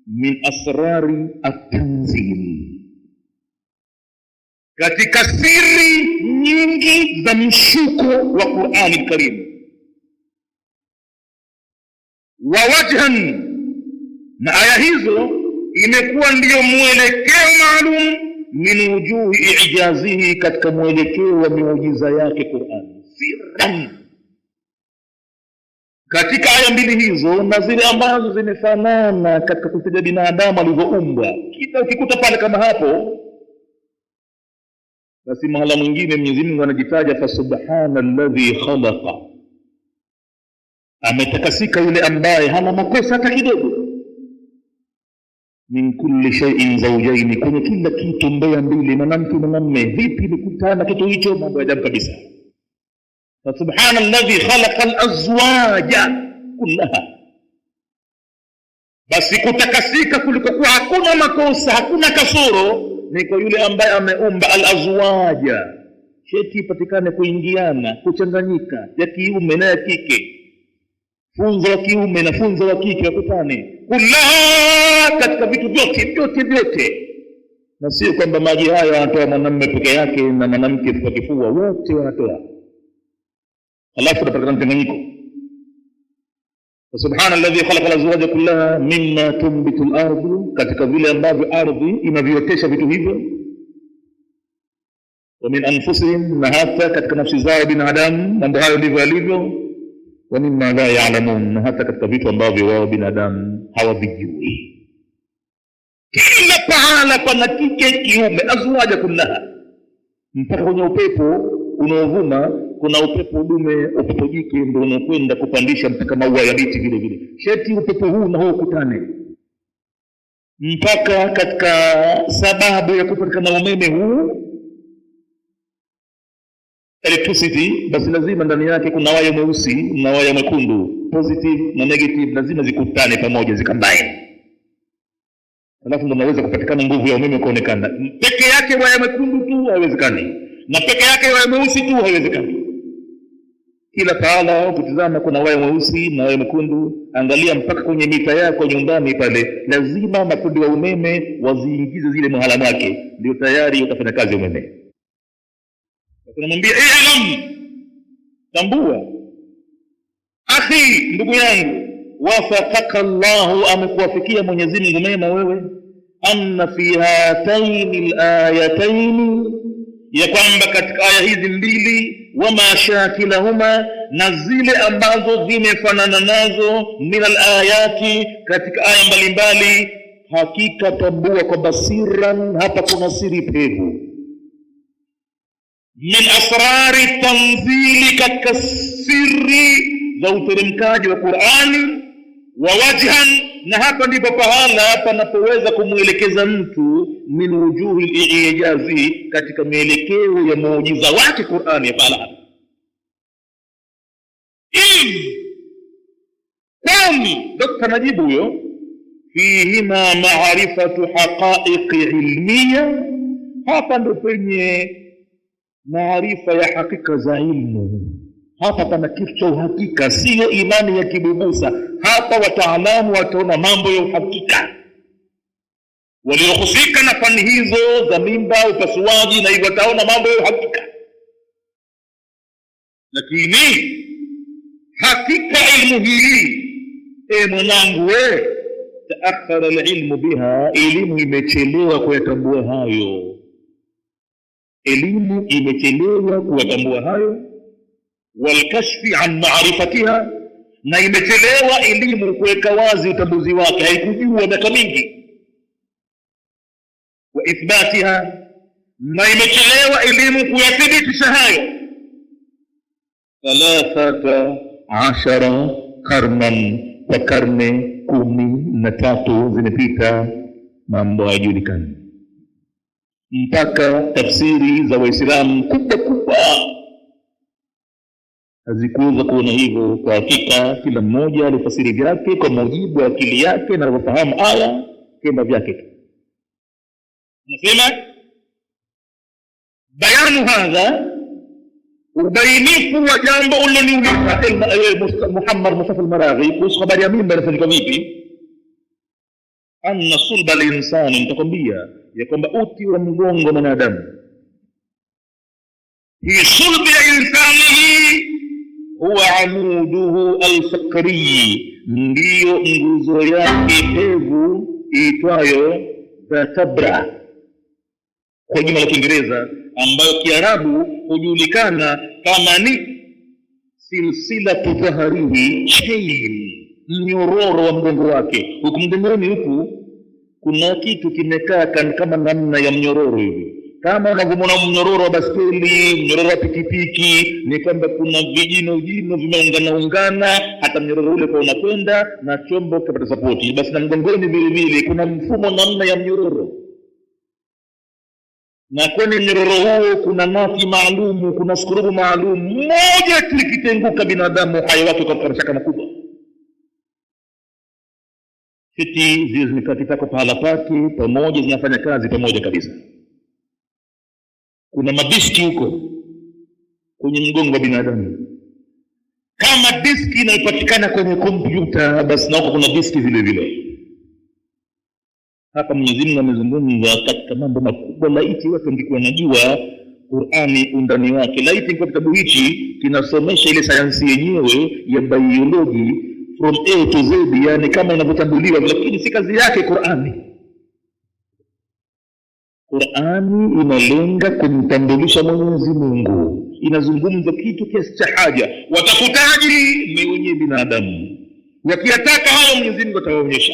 min asrari at-tanzil, katika siri nyingi za mshuko wa Qur'ani al-Karim. Wa wajhan, na aya hizo imekuwa ndiyo mwelekeo maalum, min wujuhi ijazihi, katika mwelekeo wa miujiza yake Qur'ani. Sirran, katika aya mbili hizo na zile ambazo zimefanana katika kutaja binadamu alivyoumbwa, ukikuta pale kama hapo basi mahala mwingine Mwenyezi Mungu anajitaja fa subhanalladhi khalaqa, ametakasika yule ambaye hana makosa hata kidogo, min kulli shay'in zawjayn, kwenye kila kitu mbaya mbili, mwanamke mwanamume. Vipi nikutana kitu hicho? Mambo ya ajabu kabisa. fa subhanalladhi khalaqa al-azwaja kullaha, basi kutakasika kulikokuwa hakuna makosa, hakuna kasoro, ni kwa yule ambaye ameumba al-azwaja, sheti ipatikane kuingiana, kuchanganyika, ya kiume na ya kike, funzo la kiume na funzo la kike wakutane, kullaha, katika vitu vyote. Na sio kwamba maji haya anatoa mwanamume peke yake na mwanamke kwa kifua, wote wanatoa, alafu tunapatikana mchanganyiko. Subhanalladhi khalaqa al-azwaja kullaha mimma tunbitu al-ardu, katika vile ambavyo ardhi inaviotesha vitu hivyo, wa min anfusihim, na hata katika nafsi zao binadamu mambo hayo ndivyo yalivyo, wa mimma la ya'lamun, na hata katika vitu ambavyo wao binadamu hawavijui. Kila pahala pana kike kiume, azwaja kullaha, mpaka kwenye upepo unaovuma kuna upepo dume, upepo jike ndio unakwenda kupandisha mpaka maua ya miti vile vile. Sheti upepo huu na huo kutane, mpaka katika sababu ya kupatikana umeme huu, electricity, basi lazima ndani yake kuna waya mweusi na waya mwekundu, positive na negative, lazima zikutane pamoja, zikambane, alafu ndio unaweza kupatikana nguvu ya umeme kuonekana. Peke yake waya mwekundu tu haiwezekani, na peke yake waya mweusi tu haiwezekani. Kila pahala ukitazama kuna waya mweusi na waya mwekundu. Angalia mpaka kwenye mita yako nyumbani pale, lazima makundi wa umeme waziingize zile mahala mwake, ndio tayari utafanya kazi ya umeme. Tunamwambia alam, tambua akhi, ndugu yangu, wafaqaka Allahu, amekuwafikia Mwenyezi Mungu mema wewe, anna fi hataini al-ayatayn, ya kwamba katika aya hizi mbili, wama shakilahuma, na zile ambazo zimefanana nazo, min al-ayati, katika aya mbalimbali, hakika tambua kwa basiran, hapa kuna siri pevu, min asrari tanzili, katika siri za uteremkaji wa Qur'ani, wa wajhan, na hapa ndipo pahala panapoweza kumuelekeza mtu min wujuhi al-ijazi, katika mielekeo ya muujiza wake Qur'ani ya pahala. Kwani Dr. Najibu huyo, fihima ma'rifatu haqa'iqi ilmiya, hapa ndo penye maarifa ya hakika za ilmu. Hapa pana kitu cha uhakika, sio imani ya kibubusa. Hapa wataalamu wataona mambo ya uhakika, waliohusika na fani hizo za mimba, upasuaji na hivyo, wataona mambo ya uhakika. Lakini hakika ilmu hii, mwanangu taakhara alilmu biha, elimu imechelewa kuyatambua hayo. Elimu imechelewa kuyatambua hayo, walkashfi an ma'rifatiha, na imechelewa elimu kuweka wazi utambuzi wake, haikujua miaka mingi. Wa ithbatiha, na imechelewa elimu kuyathibitisha hayo. 13 karnan, kwa karne 13 zimepita, mambo hayajulikani, mpaka tafsiri za Waislamu kubwa hazikuweza kuona hivyo. Kwa hakika kila mmoja alifasiri vyake kwa mujibu wa akili yake na kufahamu aya kenda vyake tu. Nasema bayanu hadha, ubainifu wa jambo uliloniuliza Muhammad Mustafa al-Maraghi kuhusu habari ya mimba inafanyika vipi. Anna sulba al-insani, nitakwambia ya kwamba uti wa mgongo mwanadamu, hii sulbi ya insani huwa amuduhu al-fakri, ndiyo nguzo yake pevu iitwayo vertebra kwa jina la Kiingereza, ambayo Kiarabu hujulikana kama ni silsilatu dhahrihi, chain, mnyororo wa mgongo wake. Huku mgongoni huku kuna kitu kimekaa kama namna ya mnyororo hivi, Kama unavyomwona mnyororo wa baskeli, mnyororo wa pikipiki, ni kwamba kuna vijino vimeungana, hata mnyororo ule kwa unakwenda na chombo kapata sapoti. Basi na mgongoni vile vile kuna mfumo namna ya mnyororo, na kwenye mnyororo huo kuna nati maalumu, kuna skurubu maalumu. Moja likitenguka binadamu hai wake kwa mashaka makubwa. Fiti zile zimekatitako pahala pake pamoja, zinafanya kazi pamoja kabisa. Kuna madiski huko kwenye mgongo wa binadamu. Kama diski inayopatikana kwenye kompyuta, basi na huko kuna diski vile vile. Hapa Mwenyezi Mungu amezungumza katika mambo makubwa. Laiti watu wangekuwa wanajua Qur'ani undani wake. Laiti kwa kitabu hichi kinasomesha ile sayansi yenyewe ya biology from A to Z, yani kama inavyotambuliwa, lakini si kazi yake Qur'ani. Qur'ani inalenga kumtambulisha Mwenyezi Mungu, inazungumza kitu kiasi cha haja. Watafutaji ni wenye binadamu, wakiyataka hayo Mwenyezi Mungu atawaonyesha.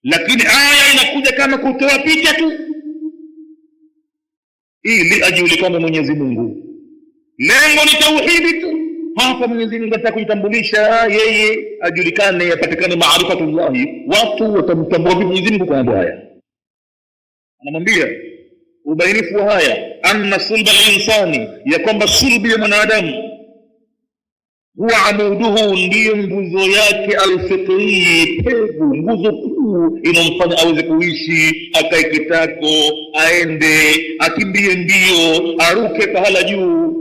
Lakini aya inakuja kama kutoa picha tu ili ajulikane Mwenyezi Mungu. Lengo ni tauhidi tu. Hapa Mwenyezi Mungu anataka kujitambulisha yeye, ajulikane, yapatikane maarifatullah. Watu watamtambua Mwenyezi Mungu kwa mambo haya. Anamwambia ubainifu wa haya, anna sulba al-insani, ya kwamba sulbi ya mwanadamu, huwa amuduhu, ndiyo nguzo yake, al-fitri, pegu, nguzo kuu inamfanya aweze kuishi, akae kitako, aende, akimbie mbio, aruke pahala juu,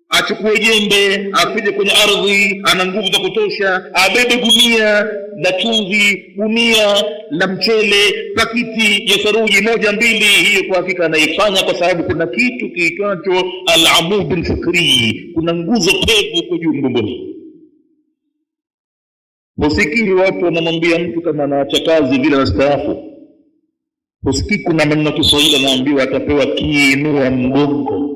achukue jembe, afije kwenye ardhi, ana nguvu za kutosha, abebe gunia la chumvi, gunia la mchele, pakiti ya saruji moja mbili. Hiyo kwa hakika anaifanya kwa sababu kuna kitu kiitwacho al-amud al-fikri, kuna nguzo pevu kwa juu mgongoni. Usikiri watu wanamwambia mtu kama anaacha kazi vile anastaafu, usikiri kuna maneno Kiswahili anaambiwa atapewa kiinua mgongo,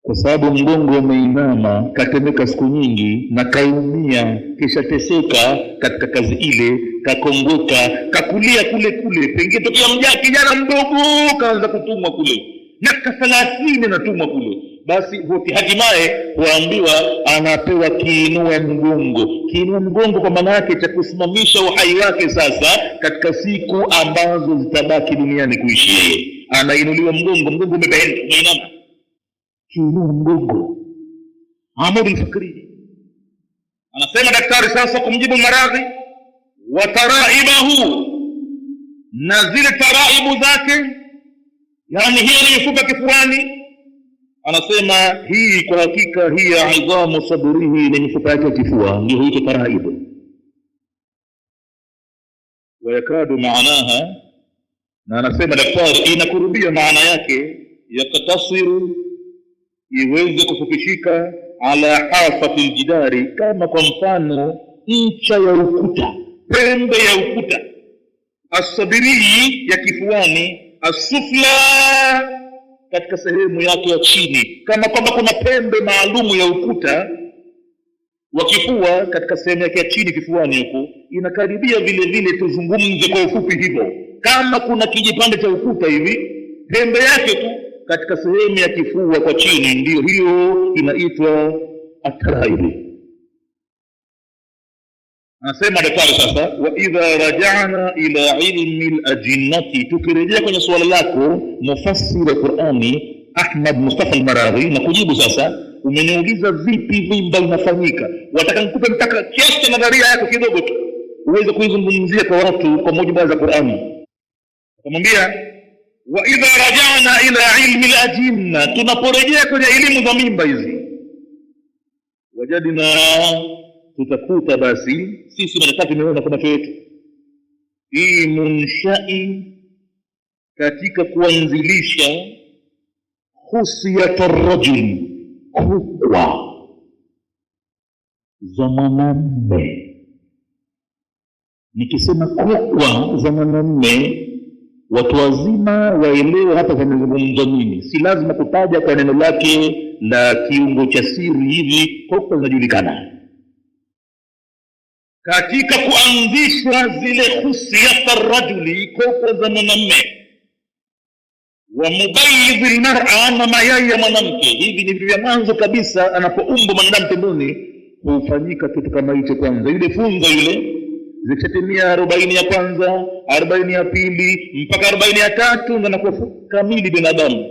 kwa sababu mgongo umeinama, katemeka siku nyingi na kaumia, kisha teseka katika kazi ile, kakongoka, kakulia kule pengine tokea kijana mdogo kaanza kutumwa kule, miaka 30 natumwa kule. Basi wote hatimaye huambiwa anapewa kiinua mgongo. Kiinua mgongo kwa maana yake cha kusimamisha uhai wake sasa katika siku ambazo zitabaki duniani kuishi yeye. Anainuliwa mgongo umeinama, kiinua mgongo, amud al-fikri. Anasema daktari sasa kumjibu maradhi, wa taraibahu, na zile taraibu zake, yani hiyo ni mifupa kifuani. Anasema hii kwa hakika hii idhamu sadrihi, ni mifupa yake kifua, ndio hiyo taraibu. Wa yakadu maanaha, na anasema daktari inakurubia maana yake, yakatasiru, iweze kufupishika, ala hafati aljidari, kama kwa mfano ncha ya ukuta, pembe ya ukuta, as-sadri ya kifuani, as-sufla katika sehemu yake ya chini, kama kwamba kuna pembe maalumu ya ukuta wa kifua katika sehemu yake ya chini kifuani huko. Inakaribia vile vile, tuzungumze kwa ufupi hivyo, kama kuna kijipande cha ukuta hivi, pembe yake tu katika sehemu ya kifua kwa chini, ndio hiyo inaitwa at-taraibu. Anasema daktari sasa, wa idha raja'na ila ilmi al-ajinnati, tukirejea kwenye swali lako mufassir wa Qur'ani Ahmad Mustafa al-Maraghi, na kujibu sasa. Umeniuliza vipi vimba inafanyika, wataka nikupe mpaka kiasi cha nadharia yako kidogo tu uweze kuizungumzia kwa watu kwa mujibu wa Qur'ani. Akamwambia wa idha raja'na ila ilmi al-ajinna, tunaporejea kwenye elimu za mimba hizi, wajadina, tutakuta basi sisi madaktari tumeona kwa macho yetu, hii munshai, katika kuanzilisha khusiyat ar-rajul, kukwa za mwanamume. Nikisema kukwa za mwanamume, watu wazima waelewe hapa tunazungumza nini. Si lazima kutaja kwa neno lake la kiungo cha siri hivi, kukwa zinajulikana. Katika kuanzishwa zile khusiyat ar-rajuli, kukwa za mwanamume, wa mubayyidh almar'a, na mayai ya mwanamke. Hivi ni vitu vya mwanzo kabisa anapoumbwa mwanadamu tumboni, hufanyika kitu kama hicho. Kwanza yule funza yule, zikishatimia 40 ya kwanza, 40 ya pili, mpaka 40 ya tatu ndio anakuwa kamili binadamu.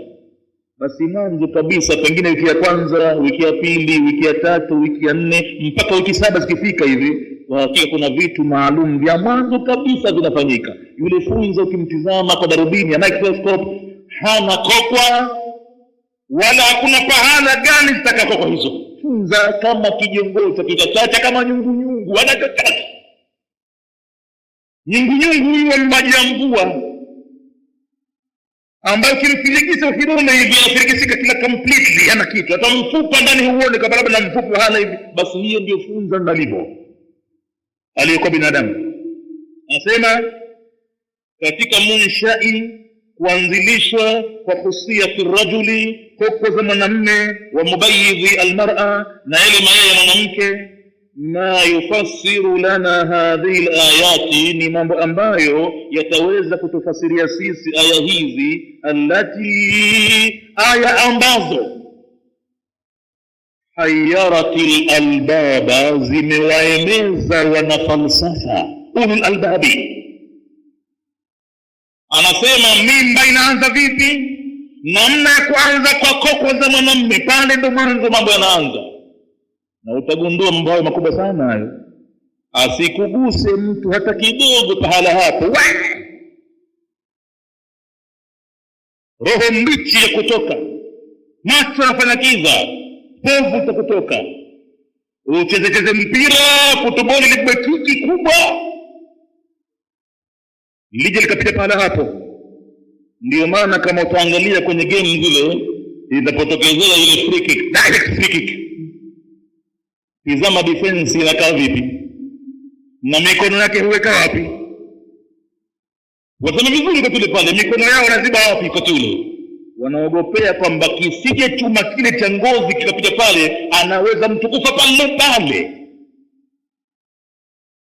Basi mwanzo kabisa, pengine wiki ya kwanza, wiki ya pili, wiki ya tatu, wiki ya 4, mpaka wiki 7 zikifika hivi, kwa hakika kuna vitu maalum vya mwanzo kabisa vinafanyika. Yule funza ukimtizama kwa darubini ya microscope, hana kokwa wala hakuna pahala gani zitakakokwa hizo. Funza kama kijongoza, kitachacha kama nyungu, wala chochote. Nyungu hiyo maji ya mvua ambayo kimfilikisa ukidona hivi anafilikisika kila completely, hana kitu. Hata mfupa ndani huone kama labda na mfupa hana hivi. Basi hiyo ndio funza ndalivyo aliyekuwa binadamu. Anasema katika munshai, kuanzilishwa kwa khusiyati rajuli, kokwa za mwanamume, wa mubayyidhi almar'a, na ile mayai ya mwanamke. Ma yufassiru lana hadhihi alayati, ni mambo ambayo yataweza kutufasiria sisi aya hizi. Allati, aya ambazo hayyaratil albaba, zimewaemeza wanafalsafa ulul albabi. Anasema mimba inaanza vipi, namna ya kuanza kwa kokwa za mwanamume, pale ndo mwanzo mambo yanaanza. Na utagundua mambo hayo makubwa sana hayo, asikuguse mtu hata kidogo pahala hapo. Roho mbichi ya kutoka, macho yanafanya kiza, povu za kutoka, ucheze mpira, futboli libetiki kubwa lije likapita pahala hapo. Ndio maana kama utaangalia kwenye game zile, inapotokezea ile free kick, direct free kick, tizama defense inakaa vipi na mikono yake huweka wapi. Wasema vizuri kwa kule pale, mikono yao wanaziba wapi kwa kule. Wanaogopea kwamba kisije chuma kile cha ngozi kikapita pale, anaweza mtu kufa pale,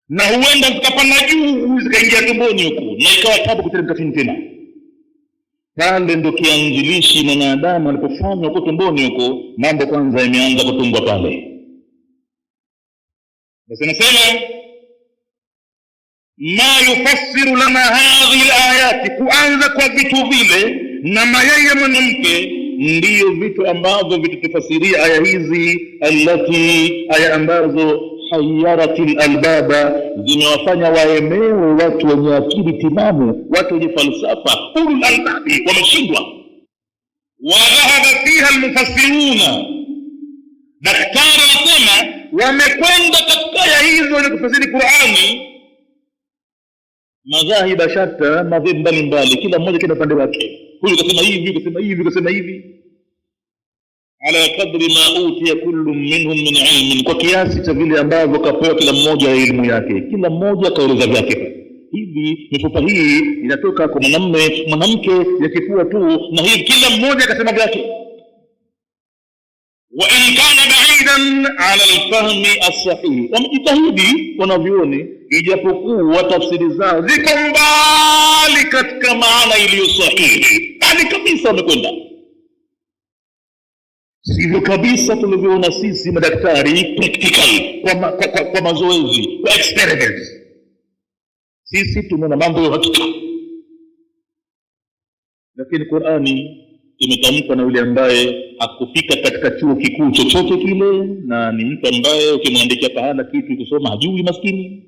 na huenda zikapanda juu zikaingia tumboni huko, na ikawa tabu kuteremka chini tena. Pale ndo kianzilishi mwanadamu alipofanywa huko tumboni huko, mambo kwanza yameanza kutungwa pale. Basi nasema ma yufassiru lana hadhihi alayati, kuanza kwa vitu vile na mayai ya mwanamke ndiyo vitu ambavyo vitutafasiria aya hizi. Allati, aya ambazo hayyaratil albaba, zimewafanya waemewe watu wenye akili timamu, watu wenye falsafa, ulul albabi, wameshindwa. Wa dhahaba fiha almufassiruna, daktari anasema wamekwenda katika aya hizo wenye kufasiri Qur'ani madhahiba shatta, madhehebu mbalimbali, kila mmoja kina upande wake. Huyu kasema hivi, kasema hivi, kasema hivi, ala kadri ma utiya kullu minhum min ilmin, kwa kiasi cha vile ambavyo kapewa kila mmoja elimu yake. Kila mmoja kaeleza vyake. Hivi mifupa hii inatoka kwa mwanamume, mwanamke ya kifua tu, na hivi kila mmoja akasema vyake. Wa in kana ba'idan ala alfahmi as-sahih, wamejitahidi wanavyoni, ijapokuwa tafsiri zao ziko mbali katika maana iliyo sahihi, bali kabisa wamekwenda sivyo kabisa tulivyoona sisi madaktari practical, kwa mazoezi, kwa experiments. Sisi tumeona mambo ya hakika, lakini Qur'ani imetamka na yule ambaye hakufika katika chuo kikuu chochote kile, na ni mtu ambaye ukimwandikia pahala kitu kusoma hajui, maskini.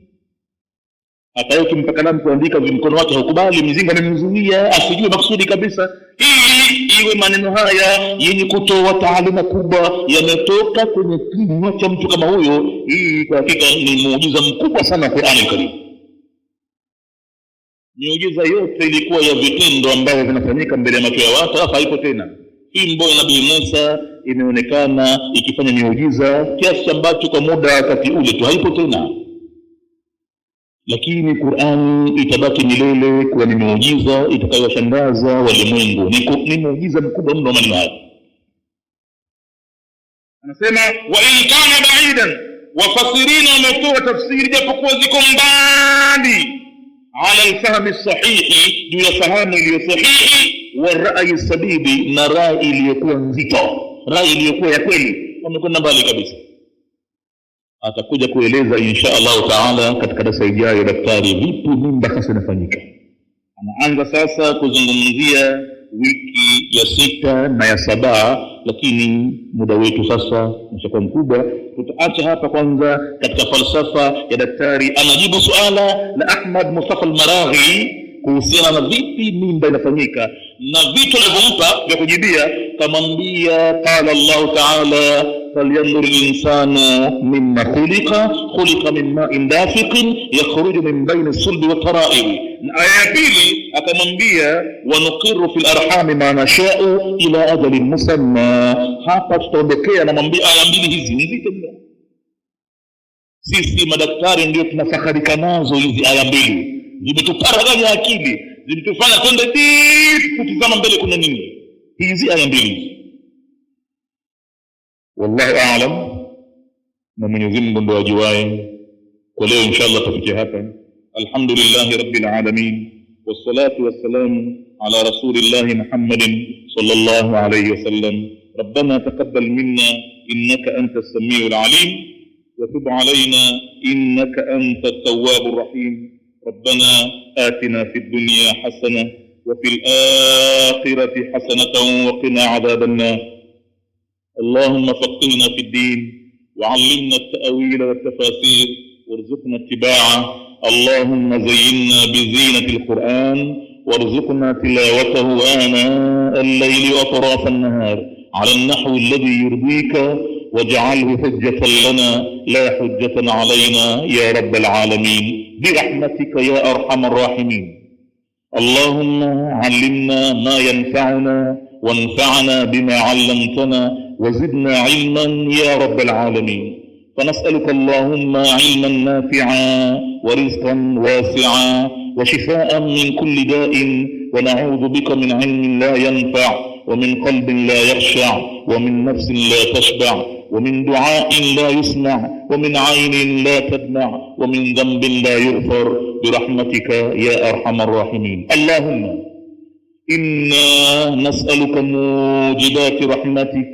Hata yeye ukimpa kalamu kuandika, mkono wake haukubali, mizinga amemzuia, asijue maksudi kabisa. Ili iwe maneno haya yenye kutoa taaluma kubwa yametoka kwenye kinywa cha mtu kama huyo, hii kwa hakika ni muujiza mkubwa sana kwa Qur'an Karim. Miujiza yote ilikuwa ya vitendo ambavyo vinafanyika mbele ya macho ya watu, hapa haipo tena. Fimbo ya Nabii Musa imeonekana ikifanya miujiza kiasi ambacho kwa muda wakati ule tu haipo tena, lakini Qur'ani itabaki milele kuwa ni muujiza itakayowashangaza walimwengu. Ni muujiza mkubwa mno maneno haya. Anasema wa in kana ba'idan, wafasirina wametoa tafsiri japokuwa ziko mbali, ala alfahmi sahihi, juu ya fahamu iliyo sahihi. wa rai sadidi, na rai iliyokuwa nzito, rai iliyokuwa ya kweli. Wamekwenda mbali kabisa. Atakuja kueleza insha Allah taala katika darasa ijayo daktari vipi mimba sasa inafanyika. Anaanza sasa kuzungumzia wiki ya 6 na ya 7, lakini muda wetu sasa umeshakuwa mkubwa. Tutaacha hapa kwanza katika falsafa ya daktari anajibu suala la Ahmad Mustafa al-Maraghi kuhusiana na vipi mimba inafanyika, na vitu alivyompa vya kujibia. Kamwambia qala Allah ta'ala falyanzur al-insanu mimma khuliqa min ma'in dafiqin yakhruju min bayni as-sulbi wat-tara'ib. Na aya ya pili akamwambia wa nuqirru fil arhami ma nasha'u ila ajalin musamma. Hapa tutaondokea na mwambia aya mbili hizi nzito mno. Sisi madaktari ndio tunafakarika nazo hizi aya mbili, zimetuparaganya akili, zimetufanya twende deep kutizama mbele kuna nini hizi aya mbili. Wallahu a'lam, na Mwenyezi Mungu ndiye ajuaye. Kwa leo inshallah tufikie hapa. Alhamdulillahi rabbil alamin, wassalatu wassalamu ala rasulillahi Muhammadin sallallahu alayhi wasallam. Rabbana taqabbal minna innaka antas samiul alim wa tub alayna innaka antat tawwabur rahim. ربنا آتنا في الدنيا حسنة وفي الآخرة حسنة وقنا عذاب النار. اللهم فقهنا في الدين وعلمنا التأويل والتفاسير وارزقنا اتباعه. اللهم زينا بزينة القرآن وارزقنا تلاوته آناء الليل وأطراف النهار على النحو الذي يرضيك، واجعله حجة لنا لا حجة علينا يا رب العالمين برحمتك يا أرحم الراحمين. اللهم علمنا ما ينفعنا وانفعنا بما علمتنا وزدنا علما يا رب العالمين. فنسألك اللهم علما نافعا ورزقا واسعا وشفاء من كل داء، ونعوذ بك من علم لا ينفع ومن قلب لا يخشع ومن نفس لا تشبع ومن دعاء لا يسمع ومن عين لا تدمع ومن ذنب لا يغفر برحمتك يا أرحم الراحمين. اللهم إنا نسألك موجبات رحمتك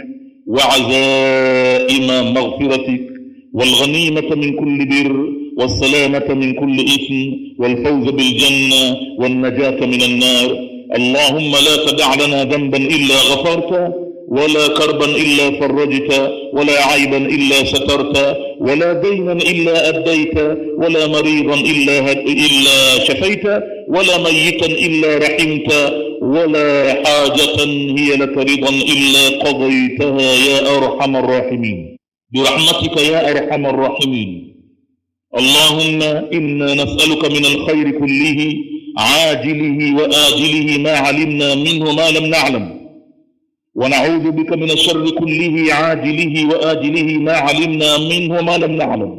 وعزائم مغفرتك والغنيمة من كل بر والسلامة من كل إثم والفوز بالجنة والنجاة من النار. اللهم لا تدع لنا ذنبا إلا غفرته، ولا كربا إلا فرجت، ولا عيبا إلا سترت، ولا دينا إلا أديت، ولا مريضا إلا شفيت، ولا ميتا إلا رحمت، ولا حاجة هي لك رضا إلا قضيتها يا أرحم الراحمين برحمتك يا أرحم الراحمين. اللهم إنا نسألك من الخير كله عاجله وآجله ما علمنا منه ما لم نعلم، ونعوذ بك من الشر كله عاجله وآجله ما علمنا منه ما لم نعلم.